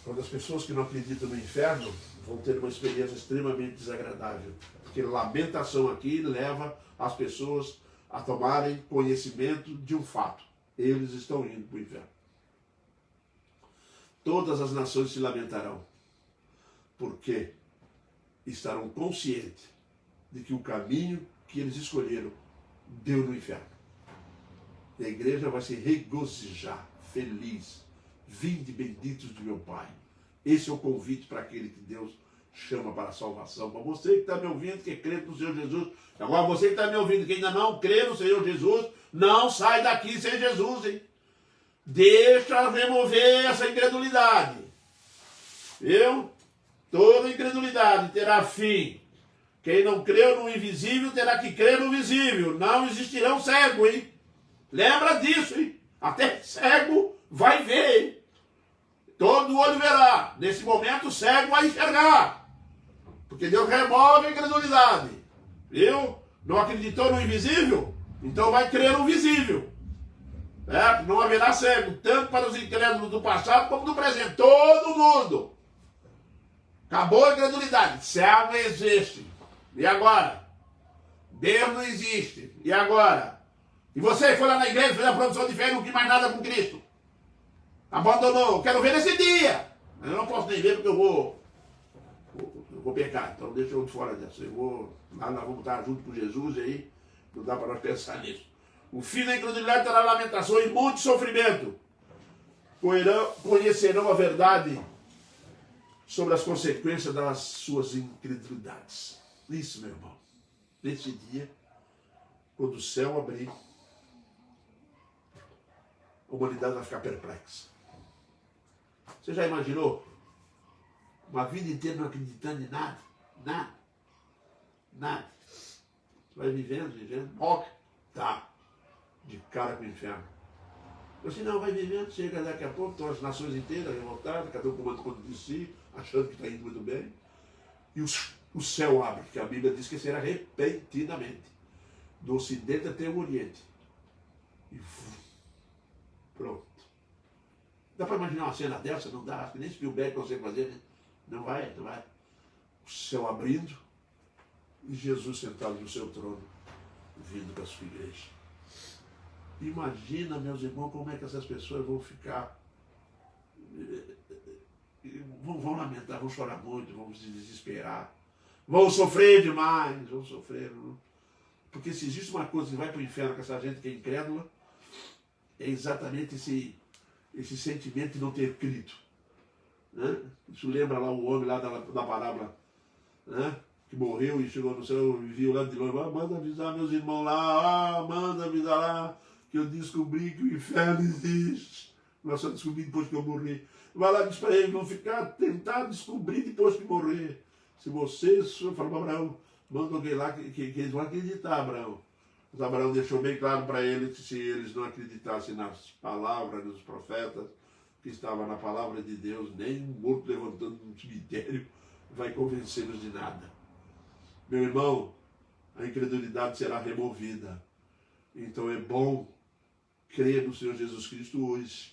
Quando as pessoas que não acreditam no inferno vão ter uma experiência extremamente desagradável. Porque lamentação aqui leva as pessoas a tomarem conhecimento de um fato. Eles estão indo para o inferno. Todas as nações se lamentarão, porque estarão conscientes de que o caminho que eles escolheram deu no inferno. E a igreja vai se regozijar, feliz. Vinde benditos de meu Pai. Esse é o convite para aquele que Deus chama para a salvação. Para você que está me ouvindo, que crê no Senhor Jesus. Agora você que está me ouvindo, que ainda não crê no Senhor Jesus, não sai daqui sem Jesus, hein? Deixa remover essa incredulidade. Viu? Toda incredulidade terá fim. Quem não creu no invisível terá que crer no visível. Não existirão cegos, hein? Lembra disso, hein? Até cego vai ver, hein? Todo olho verá. Nesse momento o cego vai enxergar. Porque Deus remove a incredulidade. Viu? Não acreditou no invisível? Então vai crer no visível. Não haverá cego, tanto para os incrédulos do passado como do presente. Todo mundo. Acabou a incredulidade. Céu não existe. E agora? Deus não existe. E agora? E você foi lá na igreja, fez a produção de fé e não quis mais nada com Cristo. Abandonou. Quero ver nesse dia. Eu não posso nem ver porque eu vou pecar. Então deixa eu de fora dessa. Nós vamos estar junto com Jesus aí. Não dá para nós pensar nisso. O fim da incredulidade terá lamentação e muito sofrimento. Conhecerão a verdade sobre as consequências das suas incredulidades. Isso, meu irmão. Nesse dia, quando o céu abrir, a humanidade vai ficar perplexa. Você já imaginou? Uma vida inteira não acreditando em nada? Nada. Nada. Vai vivendo, morre. Tá. De cara com o inferno. Eu disse, não, vai vivendo, chega daqui a pouco, estão as nações inteiras revoltadas, cada um comando contra de si, achando que está indo muito bem. E o céu abre, que a Bíblia diz que será repentinamente. Do ocidente até o oriente. E pronto. Dá para imaginar uma cena dessa? Não dá, acho que nem Spielberg consegue fazer, né? Não vai. O céu abrindo e Jesus sentado no seu trono, vindo com a sua igreja. Imagina, meus irmãos, como é que essas pessoas vão ficar. Vão lamentar, vão chorar muito, vão se desesperar. Vão sofrer demais, vão sofrer. Porque se existe uma coisa que vai para o inferno com essa gente que é incrédula, é exatamente esse sentimento de não ter crido. Né? Isso lembra lá o homem lá da parábola, né? Que morreu e chegou no céu e viu lá de longe, manda avisar meus irmãos lá, manda avisar lá, que eu descobri que o inferno existe. Nós só descobri depois que eu morri. Vai lá e diz para eles, vão tentar descobrir depois que morrer. Se vocês, falam para Abraão, manda alguém lá que eles vão acreditar, Abraão. Mas Abraão deixou bem claro para eles que se eles não acreditassem nas palavras dos profetas, que estava na palavra de Deus, nem um morto levantando no cemitério vai convencê-los de nada. Meu irmão, a incredulidade será removida. Então é bom crer no Senhor Jesus Cristo hoje,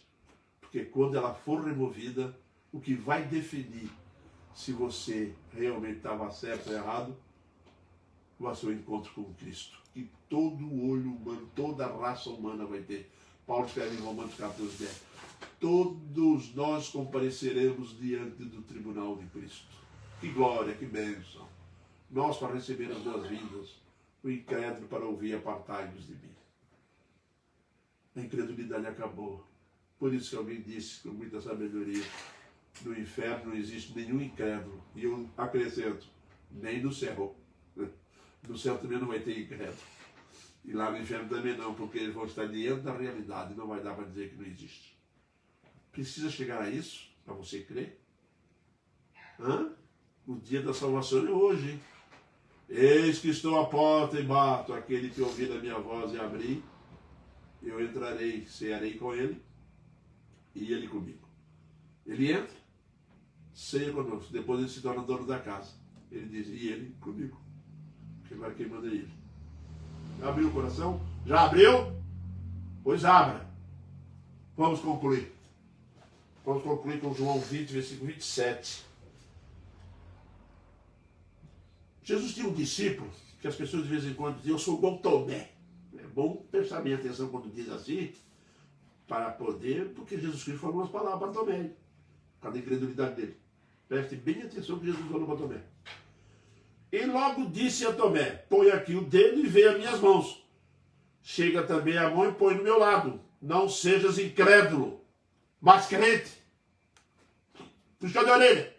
porque quando ela for removida, o que vai definir se você realmente estava certo ou errado, vai ser o encontro com Cristo, que todo olho humano, toda a raça humana vai ter. Paulo escreve em Romanos 14:10. Todos nós compareceremos diante do tribunal de Cristo. Que glória, que bênção. Nós para receber as boas-vindas, o incrédulo para ouvir apartai-vos de mim. A incredulidade acabou. Por isso que alguém disse, com muita sabedoria, no inferno não existe nenhum incrédulo. E eu acrescento, nem no céu. No céu também não vai ter incrédulo. E lá no inferno também não, porque eles vão estar diante da realidade. Não vai dar para dizer que não existe. Precisa chegar a isso para você crer? O dia da salvação é hoje, hein? Eis que estou à porta e bato. Aquele que ouvir a minha voz e abrir, eu entrarei, cearei com ele e ele comigo. Ele entra, ceia conosco. Depois ele se torna dono da casa. Ele diz, e ele comigo. Porque agora quem manda é ele. Já abriu o coração? Já abriu? Pois abra. Vamos concluir. Vamos concluir com João 20, versículo 27. Jesus tinha um discípulo que as pessoas de vez em quando diziam, eu sou igual Tomé. É bom prestar bem atenção quando diz assim, para poder, porque Jesus Cristo falou umas palavras para Tomé, por causa da incredulidade dele. Preste bem atenção que Jesus falou para Tomé. E logo disse a Tomé, põe aqui o dedo e vê as minhas mãos. Chega também a mão e põe no meu lado. Não sejas incrédulo, mas crente. Puxa de orelha.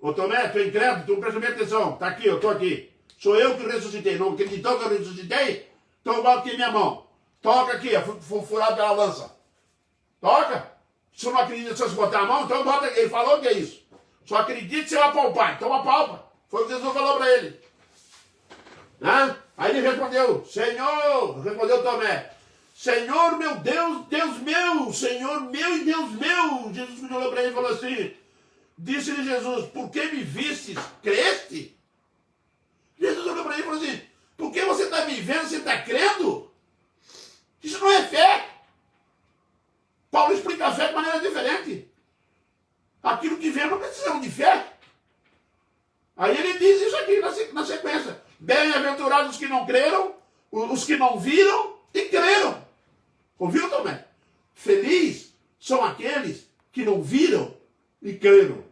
Ô Tomé, tu é incrédulo, tu não presta bem atenção. Tá aqui, eu tô aqui. Sou eu que ressuscitei. Não acreditou que eu ressuscitei? Então bota aqui minha mão. Toca aqui, furado pela lança. Toca. Se não acredita se você botar a mão, então bota aqui. Ele falou que é isso. Só acredite se eu apalpar. Então apalpa. Foi o que Jesus falou para ele. Aí ele respondeu, Senhor, respondeu Tomé, Senhor meu Deus, Deus meu, Senhor meu e Deus meu. Jesus olhou para ele e falou assim, disse-lhe Jesus, por que me vistes, creste? Jesus olhou para ele e falou assim, por que você está me vendo, você está crendo? Isso não é fé. Paulo explica a fé de maneira diferente. Aquilo que vê não precisamos de fé. Aí ele diz isso aqui na sequência. Bem-aventurados os que não creram, os que não viram e creram. Ouviu, Tomé? Feliz são aqueles que não viram e creram.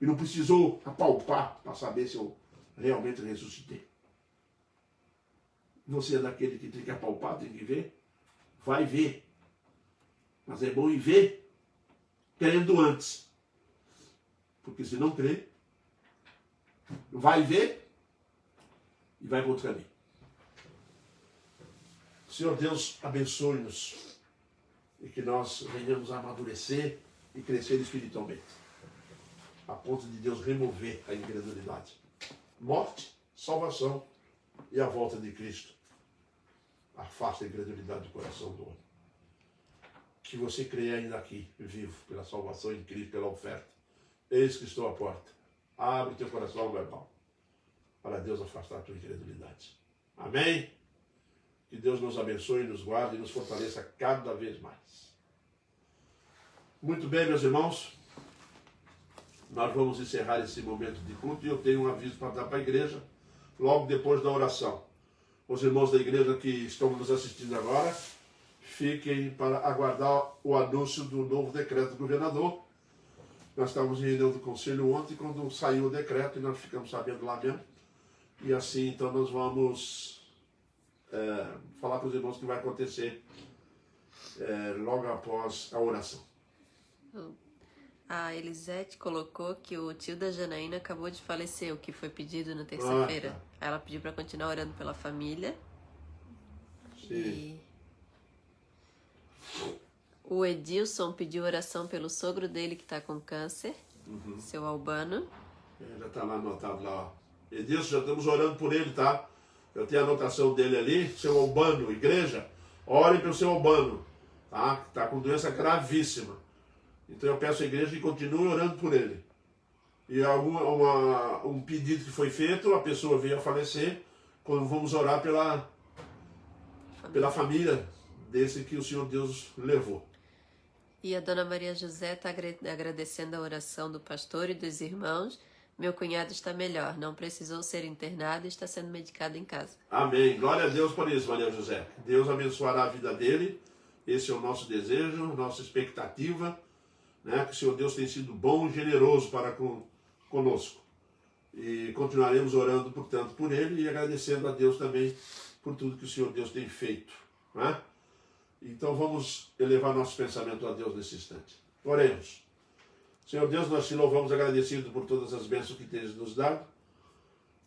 E não precisou apalpar para saber se eu realmente ressuscitei. Você é daquele que tem que apalpar, tem que ver? Vai ver. Mas é bom ir ver crendo antes. Porque se não crer, vai ver e vai para outro caminho. Senhor Deus, abençoe-nos e que nós venhamos a amadurecer e crescer espiritualmente, a ponto de Deus remover a incredulidade. morte, salvação e a volta de Cristo. Afasta a incredulidade do coração do homem. Que você creia ainda aqui, vivo, pela salvação em Cristo, pela oferta. Eis que estou à porta. Abre teu coração, meu irmão, para Deus afastar a tua incredulidade. Amém? Que Deus nos abençoe, nos guarde e nos fortaleça cada vez mais. Muito bem, meus irmãos. Nós vamos encerrar esse momento de culto e eu tenho um aviso para dar para a igreja, logo depois da oração. Os irmãos da igreja que estão nos assistindo agora, fiquem para aguardar o anúncio do novo decreto do governador. Nós estávamos em reunião do conselho ontem, quando saiu o decreto, e nós ficamos sabendo lá mesmo. E assim, então, nós vamos falar para os irmãos o que vai acontecer logo após a oração. A Elisete colocou que o tio da Janaína acabou de falecer, o que foi pedido na terça-feira. Tá. Ela pediu para continuar orando pela família. Sim. E o Edilson pediu oração pelo sogro dele que está com câncer, seu Albano. Já está lá anotado lá, ó. Edilson, já estamos orando por ele, tá? Eu tenho a anotação dele ali, seu Albano, igreja, orem pelo seu Albano, tá? Está com doença gravíssima. Então eu peço à igreja que continue orando por ele. E um pedido que foi feito, a pessoa veio a falecer, quando vamos orar pela família desse que o Senhor Deus levou. E a dona Maria José está agradecendo a oração do pastor e dos irmãos. Meu cunhado está melhor, não precisou ser internado e está sendo medicado em casa. Amém. Glória a Deus por isso, Maria José. Deus abençoará a vida dele. Esse é o nosso desejo, nossa expectativa, né? Que o Senhor Deus tem sido bom e generoso para conosco. E continuaremos orando, portanto, por ele e agradecendo a Deus também por tudo que o Senhor Deus tem feito, né? Então vamos elevar nosso pensamento a Deus nesse instante. Oremos. Senhor Deus, nós te louvamos agradecido por todas as bênçãos que tens nos dado,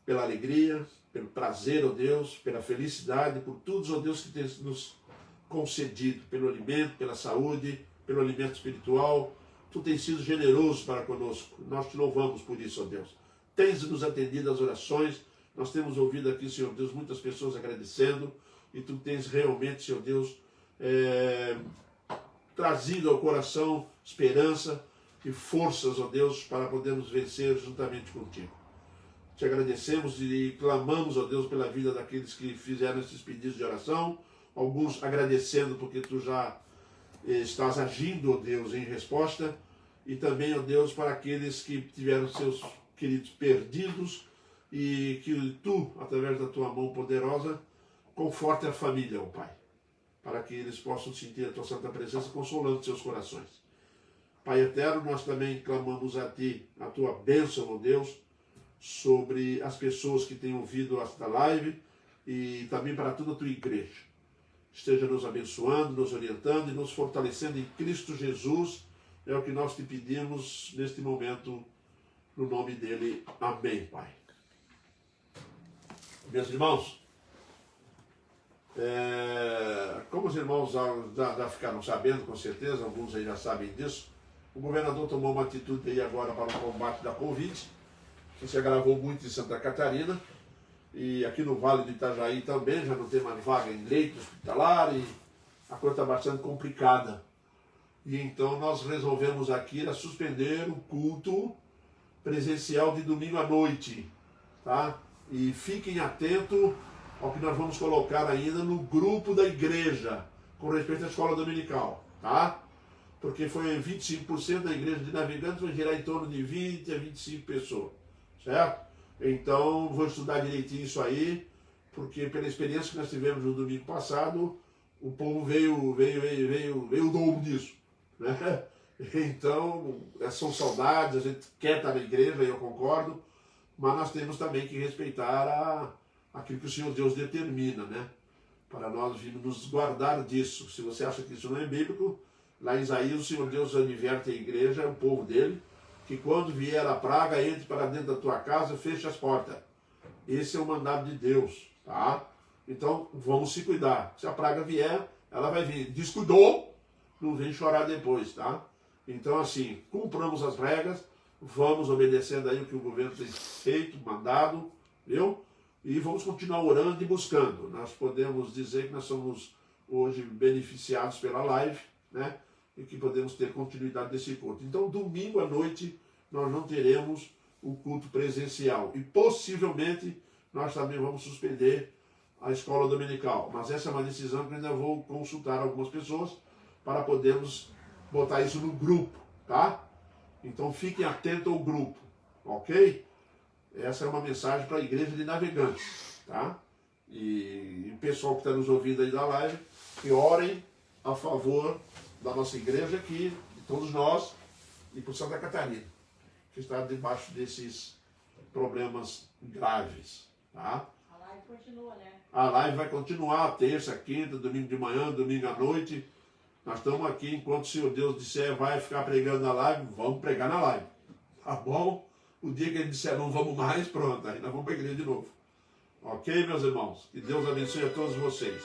pela alegria, pelo prazer, ó Deus, pela felicidade, por tudo, ó Deus, que tens nos concedido, pelo alimento, pela saúde, pelo alimento espiritual. Tu tens sido generoso para conosco. Nós te louvamos por isso, ó Deus. Tens nos atendido às orações. Nós temos ouvido aqui, Senhor Deus, muitas pessoas agradecendo. E tu tens realmente, Senhor Deus, trazido ao coração esperança e forças, ó Deus, para podermos vencer juntamente contigo. Te agradecemos e clamamos, ó Deus, pela vida daqueles que fizeram esses pedidos de oração. Alguns agradecendo porque tu já estás agindo, ó Deus, em resposta. E também, ó Deus, para aqueles que tiveram seus queridos perdidos e que tu, através da tua mão poderosa, conforte a família, ó Pai, para que eles possam sentir a tua santa presença consolando seus corações. Pai eterno, nós também clamamos a ti, a tua bênção, ó Deus, sobre as pessoas que têm ouvido esta live e também para toda a tua igreja. Esteja nos abençoando, nos orientando e nos fortalecendo em Cristo Jesus. É o que nós te pedimos neste momento, no nome dele. Amém, Pai. Meus irmãos, como os irmãos já ficaram sabendo, com certeza, alguns aí já sabem disso, o governador tomou uma atitude aí agora para o combate da Covid, que se agravou muito em Santa Catarina, e aqui no Vale do Itajaí também, já não tem mais vaga em leito hospitalar, e a coisa está bastante complicada. E então nós resolvemos aqui suspender o culto presencial de domingo à noite, tá? E fiquem atentos ao que nós vamos colocar ainda no grupo da igreja, com respeito à escola dominical, tá? Porque foi 25% da igreja de Navegantes, vai girar em torno de 20 a 25 pessoas, certo? Então, vou estudar direitinho isso aí, porque pela experiência que nós tivemos no domingo passado, o povo veio o dobro disso, né? Então, são saudades, a gente quer estar na igreja, eu concordo, mas nós temos também que respeitar aquilo que o Senhor Deus determina, né? Para nós virmos nos guardar disso. Se você acha que isso não é bíblico, lá em Isaías o Senhor Deus adverte a igreja, o povo dele, que quando vier a praga, entre para dentro da tua casa, feche as portas. Esse é o mandado de Deus, tá? Então, vamos se cuidar. Se a praga vier, ela vai vir. Descuidou, não vem chorar depois, tá? Então, assim, cumpramos as regras, vamos obedecendo aí o que o governo tem feito, mandado, viu? E vamos continuar orando e buscando. Nós podemos dizer que nós somos hoje beneficiados pela live, né? E que podemos ter continuidade desse culto. Então, domingo à noite, nós não teremos o culto presencial. E possivelmente, nós também vamos suspender a escola dominical. Mas essa é uma decisão que eu ainda vou consultar algumas pessoas para podermos botar isso no grupo, tá? Então, fiquem atentos ao grupo, ok? Essa é uma mensagem para a igreja de Navegantes, tá? E o pessoal que está nos ouvindo aí da live, que orem a favor da nossa igreja aqui, de todos nós, e por Santa Catarina, que está debaixo desses problemas graves, tá? A live continua, né? A live vai continuar terça, quinta, domingo de manhã, domingo à noite. Nós estamos aqui, enquanto o Senhor Deus disser vai ficar pregando na live, vamos pregar na live, tá bom? O dia que ele disser não vamos mais, pronto, aí nós vamos para a igreja de novo. Ok, meus irmãos? Que Deus abençoe a todos vocês.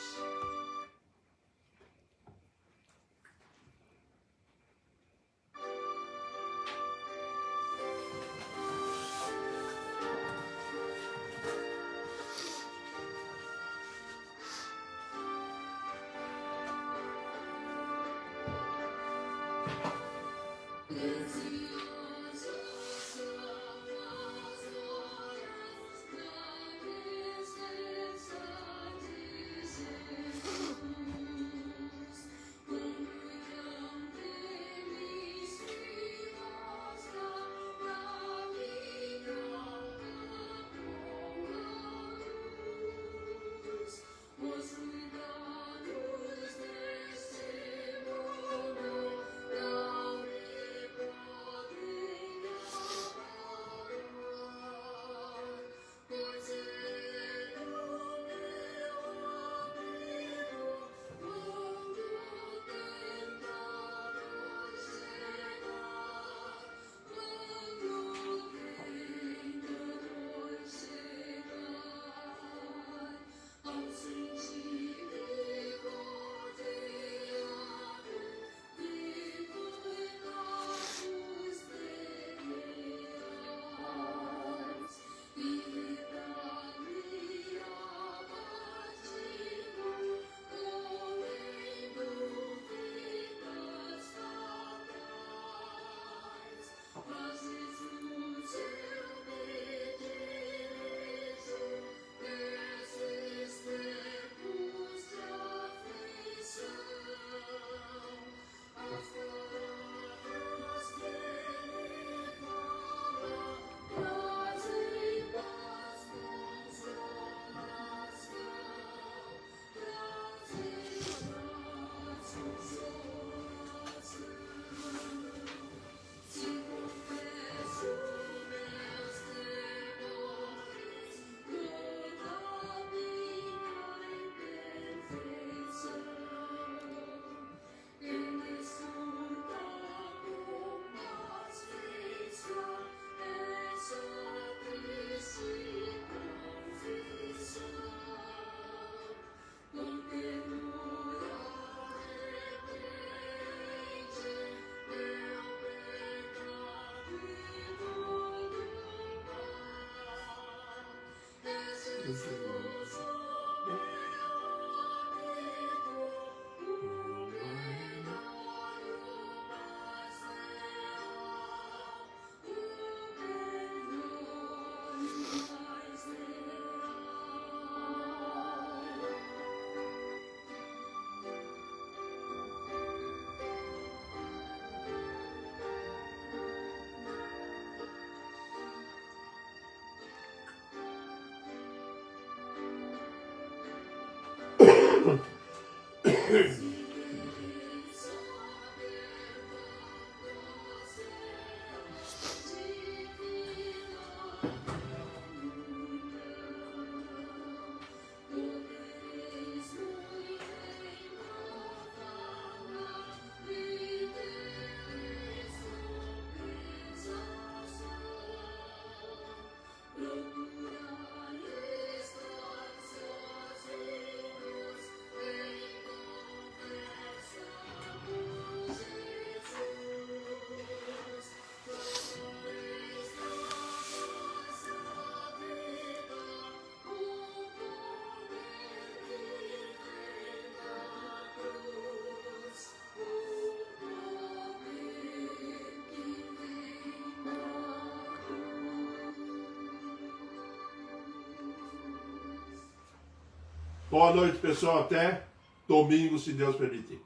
Boa noite, pessoal. Até domingo, se Deus permitir.